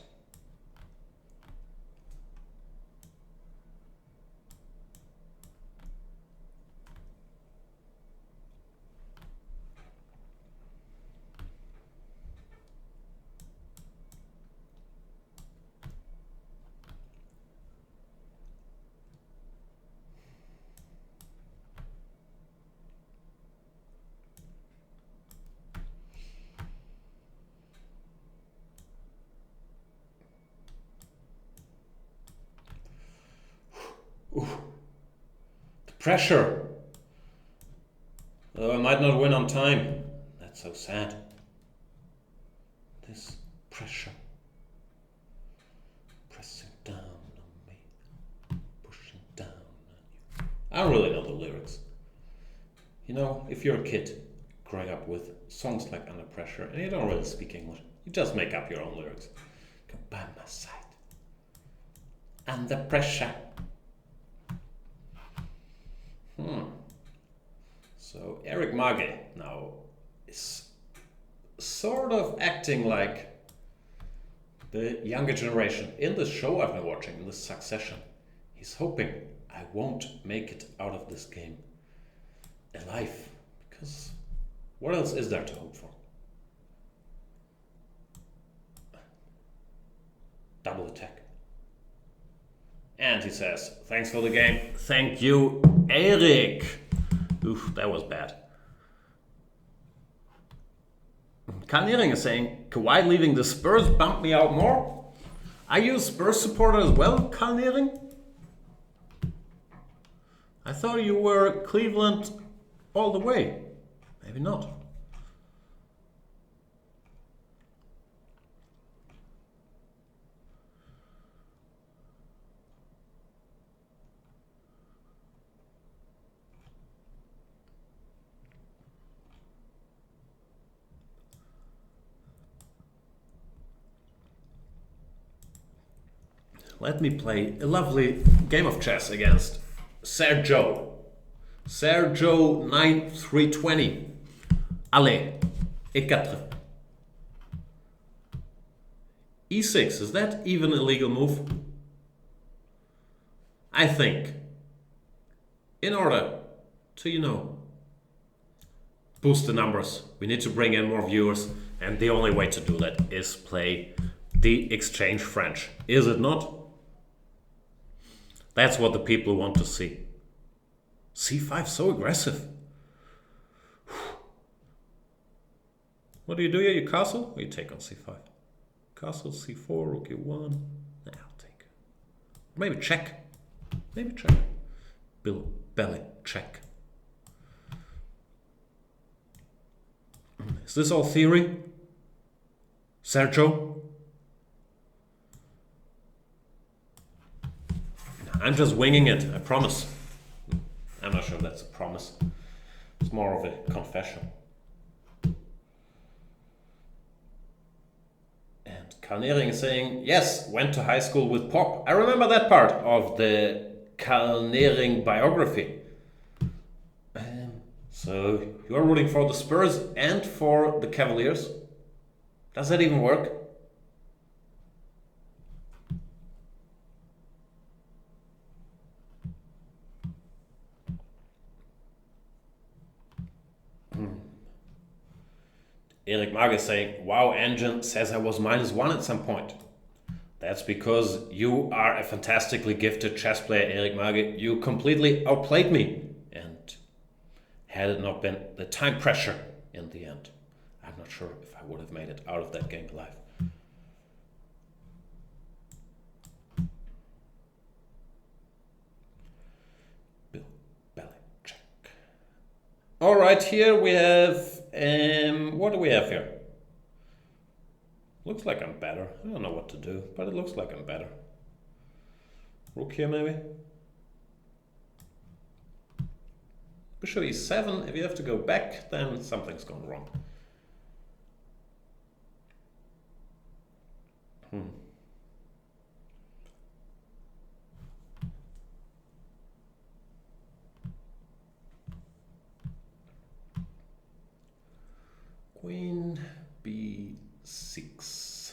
Ooh. The pressure. Though I might not win on time. That's so sad. This pressure. Pressing down on me. Pushing down on you. I don't really know the lyrics. You know, if you're a kid growing up with songs like Under Pressure and you don't really speak English, you just make up your own lyrics. Come by my side. Under pressure. So Erik Margit now is sort of acting like the younger generation in this show I've been watching, in this Succession. He's hoping I won't make it out of this game alive, because what else is there to hope for? Double attack. And he says, thanks for the game. Thank you, Erik. Oof, that was bad. Karl Niering is saying, Kawhi leaving the Spurs bumped me out more. Are you a Spurs supporter as well, Karl Niering? I thought you were Cleveland all the way. Maybe not. let me play a lovely game of chess against Sergio. Sergio 9320. Allez, E4. E6, is that even a legal move? I think, in order to, boost the numbers, we need to bring in more viewers, and the only way to do that is play the exchange French. Is it not? That's what the people want to see. C5, so aggressive. What do you do here? You castle or you take on C5? Castle, C4, rook E1. Nah, I'll take. Maybe check. Maybe check. Belly, check. Is this all theory? Sergio? I'm just winging it, I promise. I'm not sure that's a promise. It's more of a confession. And Kalnering is saying, yes, went to high school with Pop. I remember that part of the Kalnering biography. So you are rooting for the Spurs and for the Cavaliers. Does that even work? Eric Mag is saying, wow, Engine says I was -1 at some point. That's because you are a fantastically gifted chess player, Eric Mage. You completely outplayed me. And had it not been the time pressure in the end, I'm not sure if I would have made it out of that game alive. Belly check. All right, here we have, what do we have here? Looks like I'm better. I don't know what to do, but it looks like I'm better. Rook here maybe? Bishop E7, if you have to go back, then something's gone wrong. Queen B6.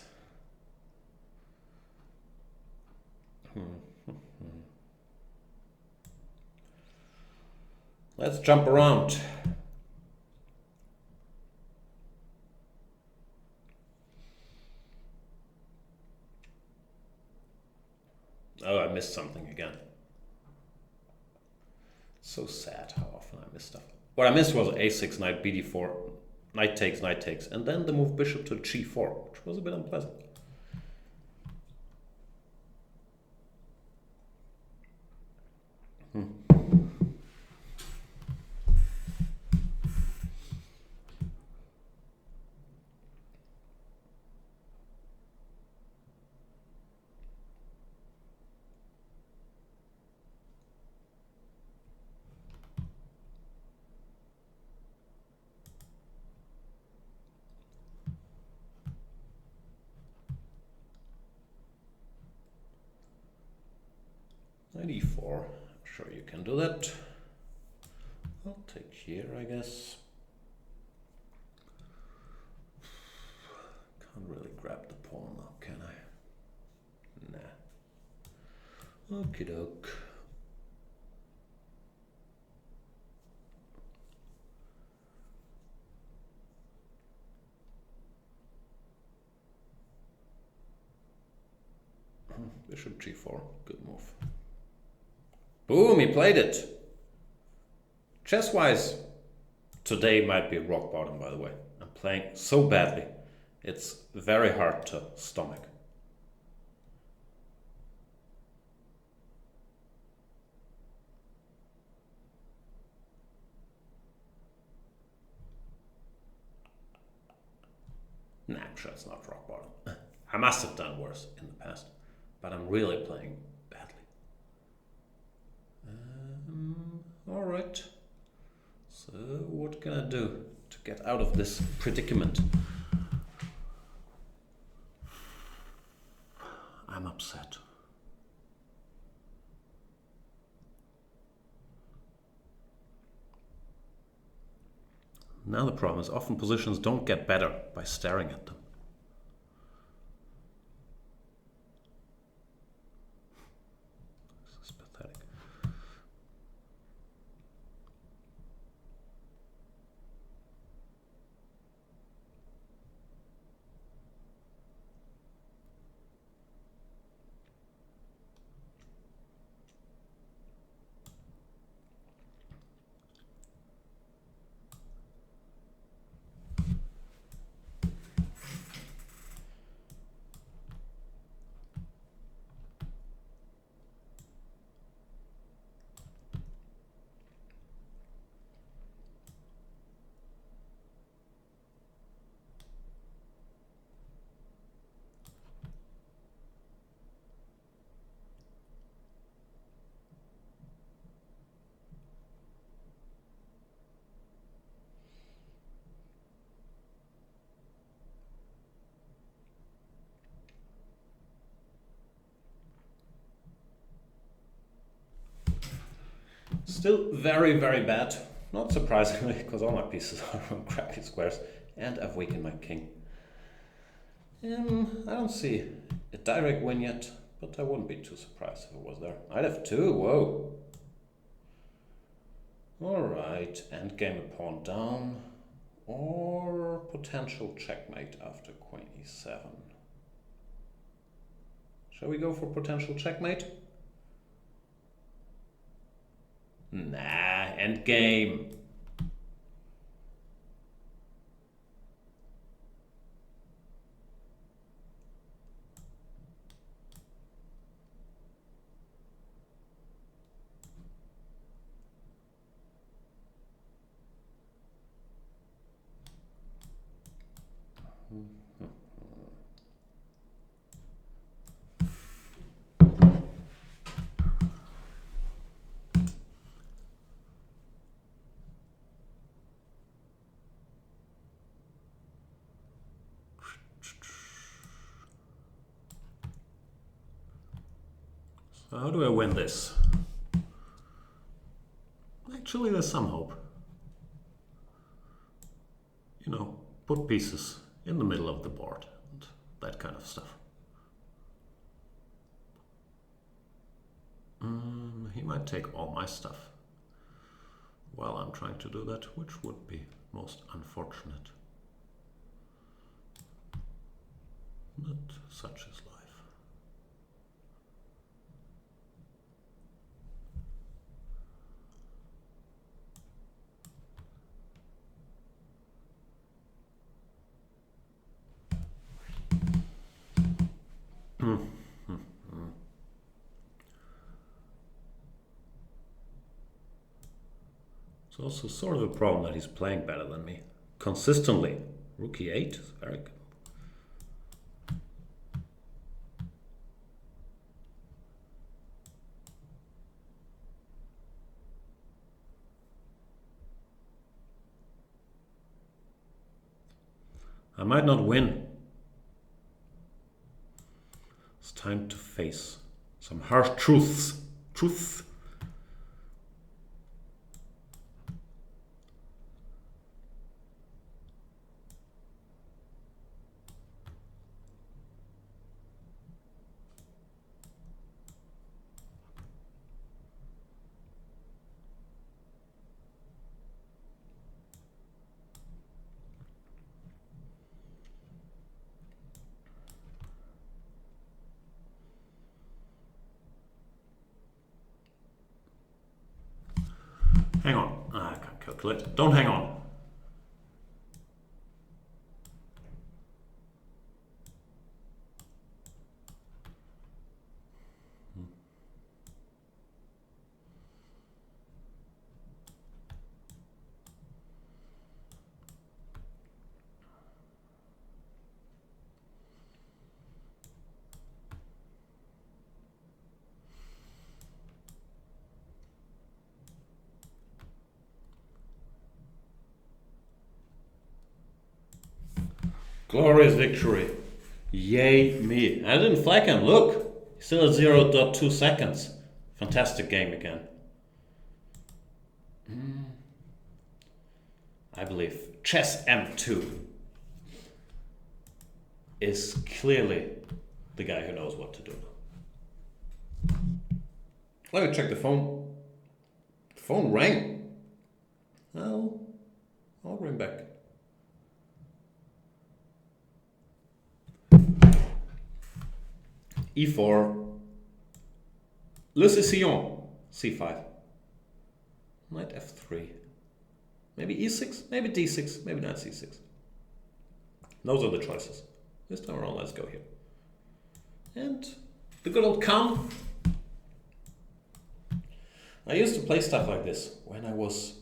Let's jump around. Oh, I missed something again. So sad how often I miss stuff. What I missed was A6, knight BD4, knight takes, and then the move bishop to G4, which was a bit unpleasant. E4, I'm sure you can do that. I'll take here, I guess. Can't really grab the pawn now, can I? Nah. Okie doke. Bishop G4, good move. Boom, he played it. Chess-wise, today might be rock bottom, by the way. I'm playing so badly. It's very hard to stomach. Nah, I'm sure it's not rock bottom. I must have done worse in the past, but I'm really playing badly. All right. So what can I do to get out of this predicament? I'm upset. Now the problem is often positions don't get better by staring at them. This is pathetic. Still very, very bad. Not surprisingly, because all my pieces are on crappy squares, and I've weakened my king. I don't see a direct win yet, but I wouldn't be too surprised if it was there. Knight f2, whoa. Alright, endgame a pawn down, or potential checkmate after queen e7. Shall we go for potential checkmate? Nah, endgame. So how do I win this? Actually, there's some hope. You know, put pieces in the middle of the board and that kind of stuff. He might take all my stuff while I'm trying to do that, which would be most unfortunate. But such is life. It's also sort of a problem that he's playing better than me. Consistently. Rook e8 is very good. I might not win. It's time to face some harsh truths. Hang on. I can't calculate. Don't hang on. Glorious victory. Yay me. I didn't flag him. Look. Still at 0.2 seconds. Fantastic game again. I believe chess m2 is clearly the guy who knows what to do. Let me check the phone. The phone rang. I'll ring back. e4. Le Sicillon. c5. Knight f3. Maybe e6, maybe d6, maybe knight c6. Those are the choices. This time around, let's go here. And the good old Khan. I used to play stuff like this when I was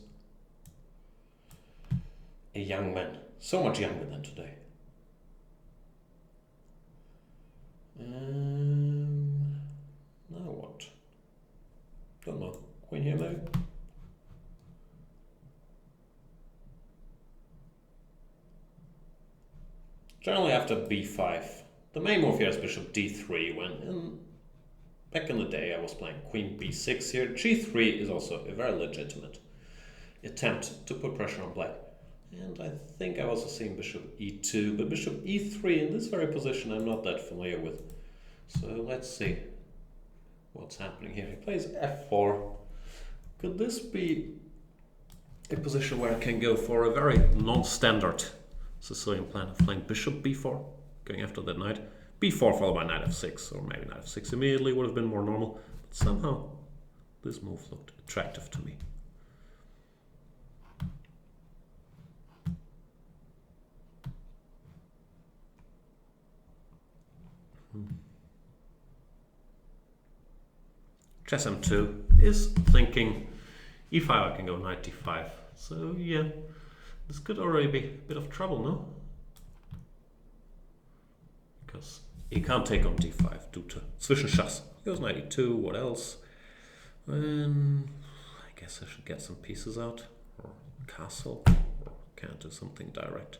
a young man. So much younger than today. Now what? Don't know. Queen here maybe? Generally after b5. The main move here is bishop d3 when back in the day I was playing queen b6 here. g3 is also a very legitimate attempt to put pressure on black. And I think I was also seeing bishop e2, but bishop e3 in this very position I'm not that familiar with. So let's see what's happening here. He plays f4. Could this be a position where I can go for a very non-standard Sicilian plan of playing bishop b4, going after that knight? b4 followed by knight f6, or maybe knight f6 immediately would have been more normal. But somehow this move looked attractive to me. Chess m2 is thinking e5, I can go knight d5. So yeah, this could already be a bit of trouble, no? Because he can't take on d5 due to Zwischenschuss. He goes knight e2, what else? I guess I should get some pieces out, or castle, or can't do something direct.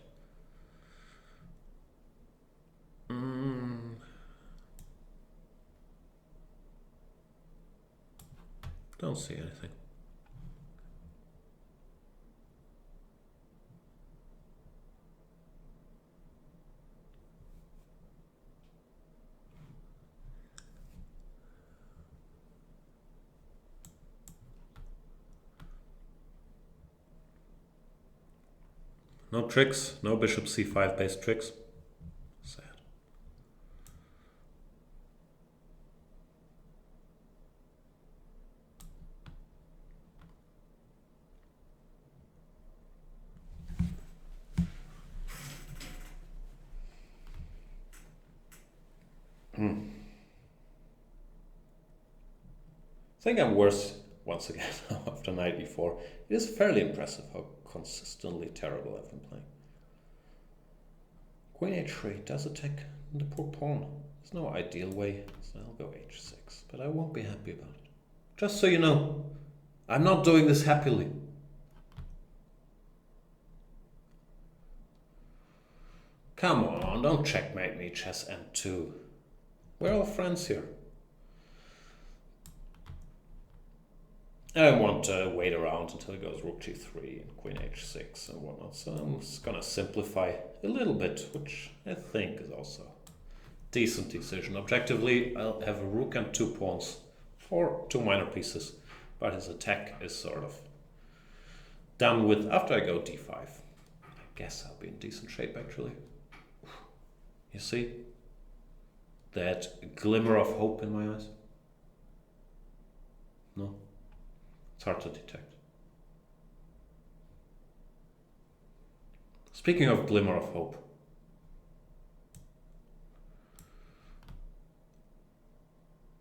Don't see anything. No tricks, no bishop c5 based tricks. Sad. I think I'm worse once again after knight e4. It is fairly impressive how consistently terrible I've been playing. Queen h3 does attack the poor pawn. There's no ideal way, so I'll go h6, but I won't be happy about it. Just so you know, I'm not doing this happily. Come on, don't checkmate me, chess m2. We're all friends here. I don't want to wait around until it goes rook g3 and queen h6 and whatnot, so I'm just gonna simplify a little bit, which I think is also a decent decision. Objectively, I'll have a rook and 2 pawns for 2 minor pieces, but his attack is sort of done with after I go d5. I guess I'll be in decent shape actually. You see that glimmer of hope in my eyes? No? It's hard to detect. Speaking of glimmer of hope,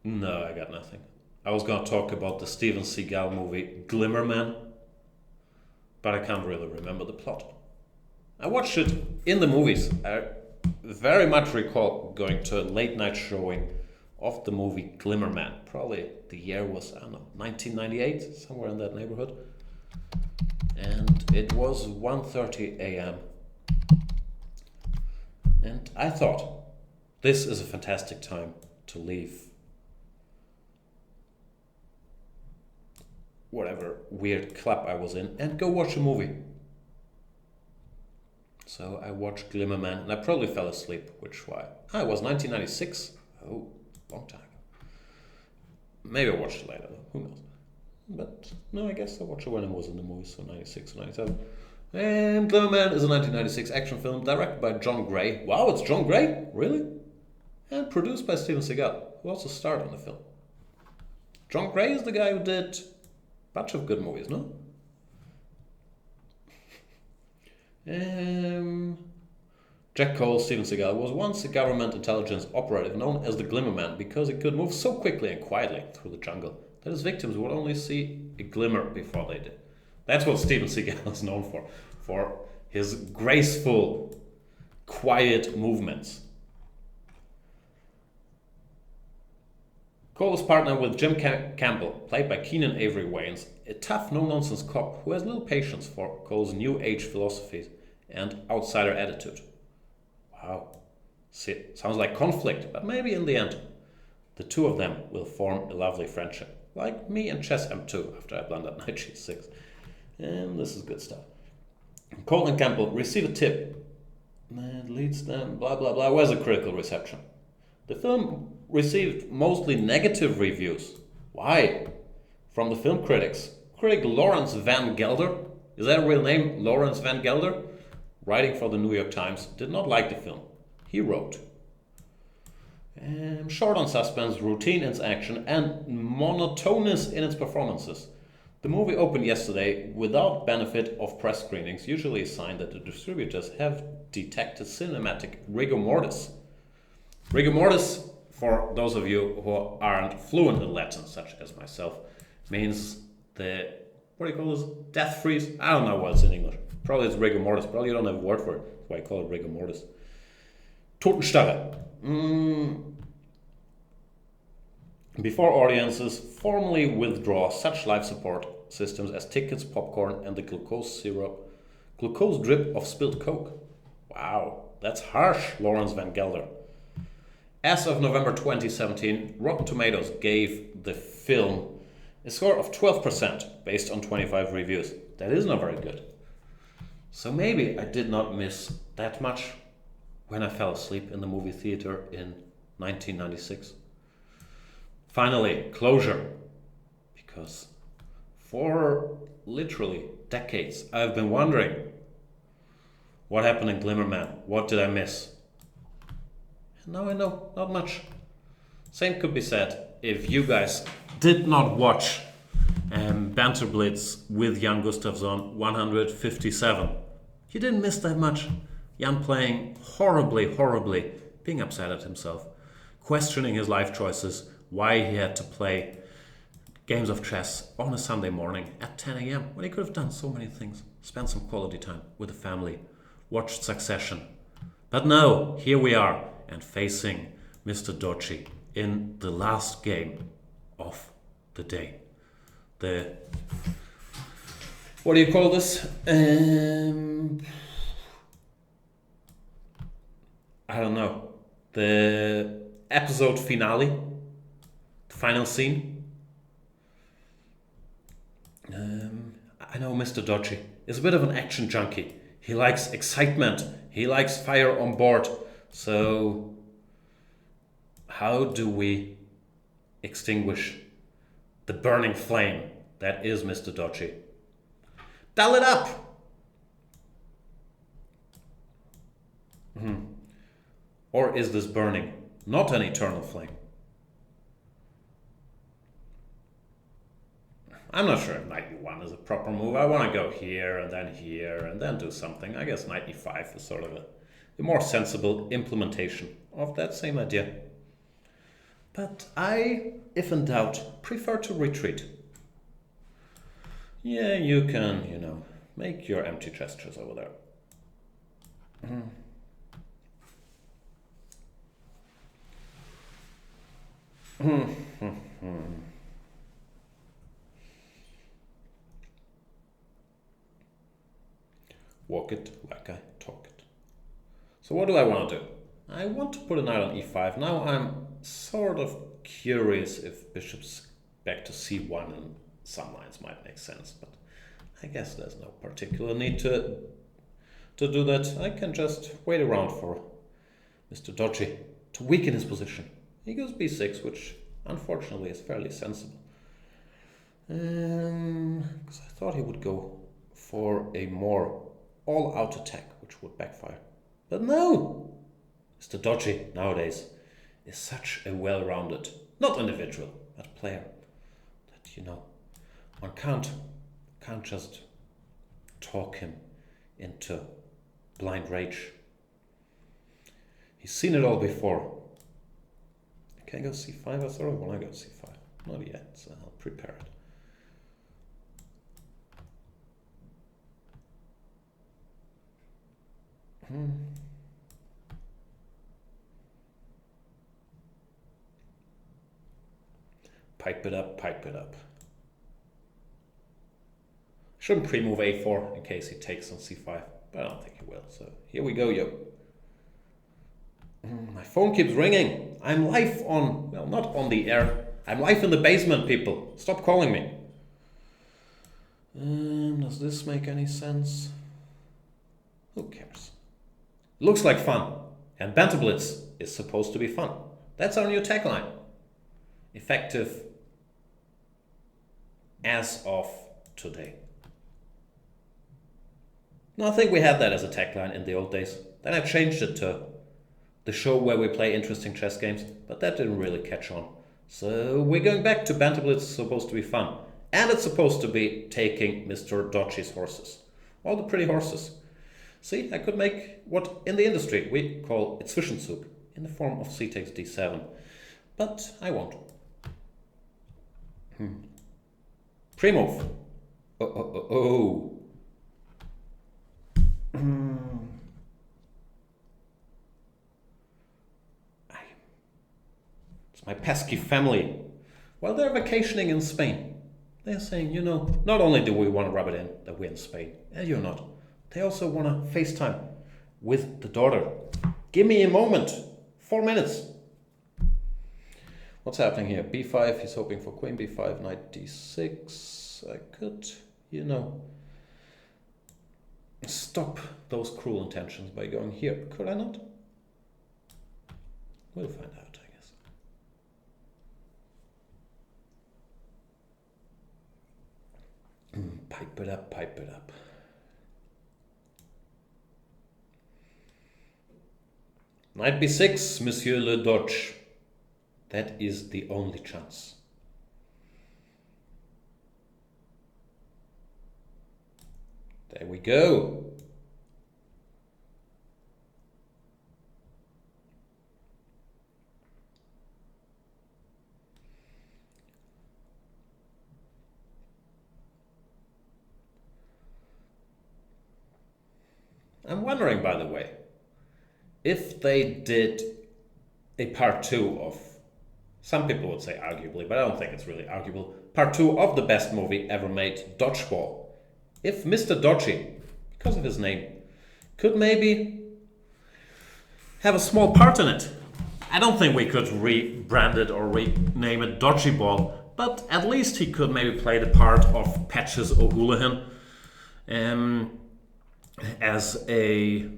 no, I got nothing. I was going to talk about the Steven Seagal movie Glimmer Man, but I can't really remember the plot. I watched it in the movies. I very much recall going to a late night showing of the movie Glimmer Man. Probably the year was, I don't know, 1998, somewhere in that neighborhood. And it was 1:30 a.m. And I thought, this is a fantastic time to leave whatever weird club I was in and go watch a movie. So I watched Glimmerman and I probably fell asleep, which why? Ah, it was 1996. Oh, long time ago. Maybe I watched it later though, who knows. But no, I guess I watched it when it was in the movies, so 96 or 97. And Glimmerman is a 1996 action film directed by John Gray. Wow, it's John Gray? Really? And produced by Steven Seagal, who also starred in the film. John Gray is the guy who did a bunch of good movies, no? Jack Cole, Steven Seagal, was once a government intelligence operative known as the Glimmerman because he could move so quickly and quietly through the jungle that his victims would only see a glimmer before they did. That's what Steven Seagal is known for his graceful, quiet movements. Cole is partnered with Jim Campbell, played by Keenan Avery Wayans, a tough, no-nonsense cop who has little patience for Cole's New Age philosophies and outsider attitude. Wow. See, sounds like conflict, but maybe in the end, the two of them will form a lovely friendship. Like me and Chess M2 after I blundered knight g6. And this is good stuff. Cole and Campbell receive a tip that leads them blah blah blah. Where's the critical reception? The film received mostly negative reviews. Why? From the film critics. Critic Lawrence Van Gelder, is that a real name? Lawrence Van Gelder? Writing for the New York Times, did not like the film. He wrote, short on suspense, routine in its action, and monotonous in its performances. The movie opened yesterday without benefit of press screenings, usually a sign that the distributors have detected cinematic rigor mortis. Rigor mortis, for those of you who aren't fluent in Latin, such as myself, means the, what do you call this, death freeze? I don't know what it's in English. Probably it's rigor mortis. Probably you don't have a word for it. That's why I call it rigor mortis. Totenstarre. Before audiences formally withdraw such life support systems as tickets, popcorn, and the glucose drip of spilled Coke. Wow, that's harsh, Lawrence Van Gelder. As of November 2017, Rotten Tomatoes gave the film a score of 12% based on 25 reviews. That is not very good. So maybe I did not miss that much when I fell asleep in the movie theater in 1996. Finally, closure. Because for literally decades I've been wondering what happened in Glimmerman. What did I miss? And now I know, not much. Same could be said if you guys did not watch Banter Blitz with Jan Gustafsson 157. You didn't miss that much. Jan playing horribly, being upset at himself, questioning his life choices, why he had to play games of chess on a Sunday morning at 10 a.m. when he could have done so many things, spent some quality time with the family, watched Succession. But no, here we are and facing Mr. Dochi in the last game of the day. The, what do you call this? I don't know. The episode finale, the final scene. I know Mr. Dochi is a bit of an action junkie. He likes excitement. He likes fire on board. So how do we extinguish the burning flame that is Mr. Dochi? Dull it up! Or is this burning not an eternal flame? I'm not sure if knight e1 is a proper move. I want to go here and then do something. I guess knight e5 is sort of a more sensible implementation of that same idea. But I, if in doubt, prefer to retreat. Yeah, you can, make your empty gestures over there. Walk it like I talk it. So what do I want to do? I want to put a knight on e5. Now I'm sort of curious if bishop's back to c1 in some lines might make sense, but I guess there's no particular need to to do that, I can just wait around for Mr. Dodgy to weaken his position. He goes b6, which unfortunately is fairly sensible. Because I thought he would go for a more all-out attack, which would backfire. But no! Mr. Dodgy nowadays is such a well-rounded, not individual, but player, that, you know, one can't just talk him into blind rage. He's seen it all before. Can I go c5? I thought I want to go c5. Not yet, so I'll prepare it. Pipe it up, pipe it up. Shouldn't pre-move a4 in case he takes on c5, but I don't think he will, so here we go, yo. My phone keeps ringing. I'm live on, well, not on the air. I'm live in the basement, people. Stop calling me. Does this make any sense? Who cares? Looks like fun. And Banter Blitz is supposed to be fun. That's our new tagline. Effective as of today. No, I think we had that as a tagline in the old days. Then I changed it to the show where we play interesting chess games, but that didn't really catch on. So we're going back to Banter Blitz. It's supposed to be fun. And it's supposed to be taking Mr. Dodgy's horses. All the pretty horses. See, I could make what in the industry we call Zwischenzug in the form of c takes d7. But I won't. Pre-move. Oh. It's my pesky family. While they're vacationing in Spain, they're saying, you know, not only do we want to rub it in that we're in Spain, and you're not, they also want to FaceTime with the daughter. Give me a moment. 4 minutes. What's happening here? b5, he's hoping for queen b5, knight d6. I could, you know, stop those cruel intentions by going here. Could I not? We'll find out, I guess. Pipe it up, pipe it up. Knight b6, Monsieur le Dodge. That is the only chance. There we go. I'm wondering, by the way, if they did a part 2 of, some people would say arguably, but I don't think it's really arguable, part 2 of the best movie ever made, Dodgeball. If Mr. Dodgy, because of his name, could maybe have a small part in it. I don't think we could rebrand it or rename it Dodgeball, but at least he could maybe play the part of Patches O'Houlihan as a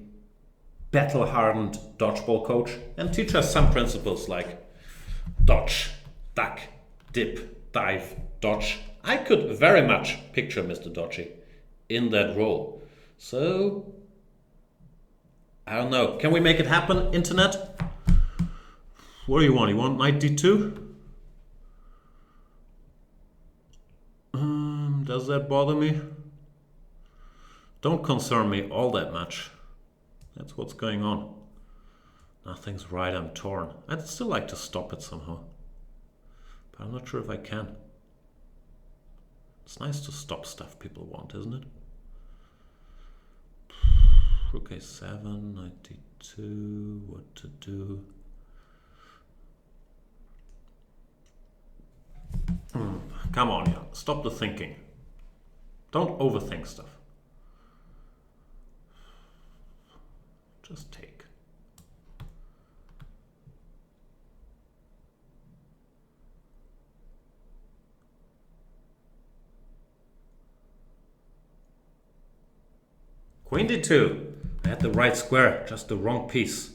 battle-hardened dodgeball coach and teach us some principles like dodge, duck, dip, dive, dodge. I could very much picture Mr. Dodgy in that role. So, I don't know. Can we make it happen, internet? What do you want? You want knight d2? Does that bother me? Don't concern me all that much. That's what's going on. Nothing's right, I'm torn. I'd still like to stop it somehow. But I'm not sure if I can. It's nice to stop stuff people want, isn't it? Rook a7, knight d2, what to do? Come on, Jan. Stop the thinking. Don't overthink stuff. Just take. Queen d2. I had the right square, just the wrong piece.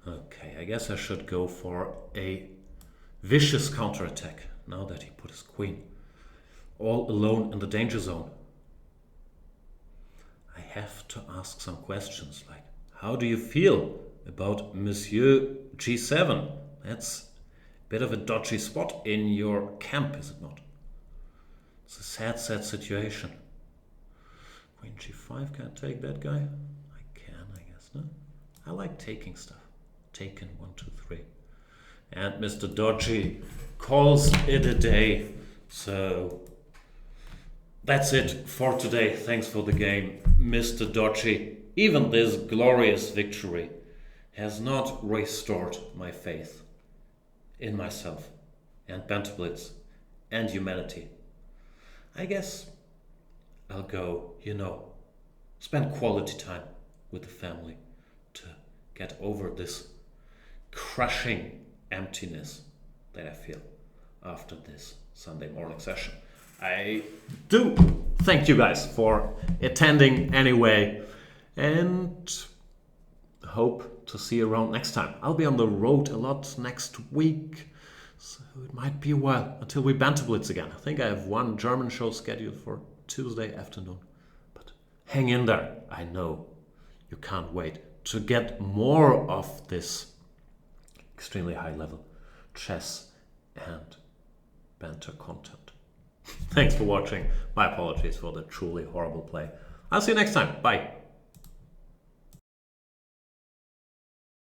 Okay, I guess I should go for a vicious counterattack now that he put his queen all alone in the danger zone. I have to ask some questions like, how do you feel about Monsieur G7? That's a bit of a dodgy spot in your camp, is it not? It's a sad situation. Queen G5, can I take that guy? I can, I guess, no? I like taking stuff. Taken, 1, 2, 3. And Mr. Dodgy calls it a day. So that's it for today. Thanks for the game, Mr. Dodgy. Even this glorious victory has not restored my faith in myself and Banter Blitz and humanity. I guess I'll go, spend quality time with the family to get over this crushing emptiness that I feel after this Sunday morning session. I do thank you guys for attending anyway, and hope to see you around next time. I'll be on the road a lot next week, so it might be a while until we Banter Blitz again. I think I have one German show scheduled for Tuesday afternoon, but hang in there. I know you can't wait to get more of this extremely high level chess and banter content. Thanks for watching. My apologies for the truly horrible play. I'll see you next time. Bye.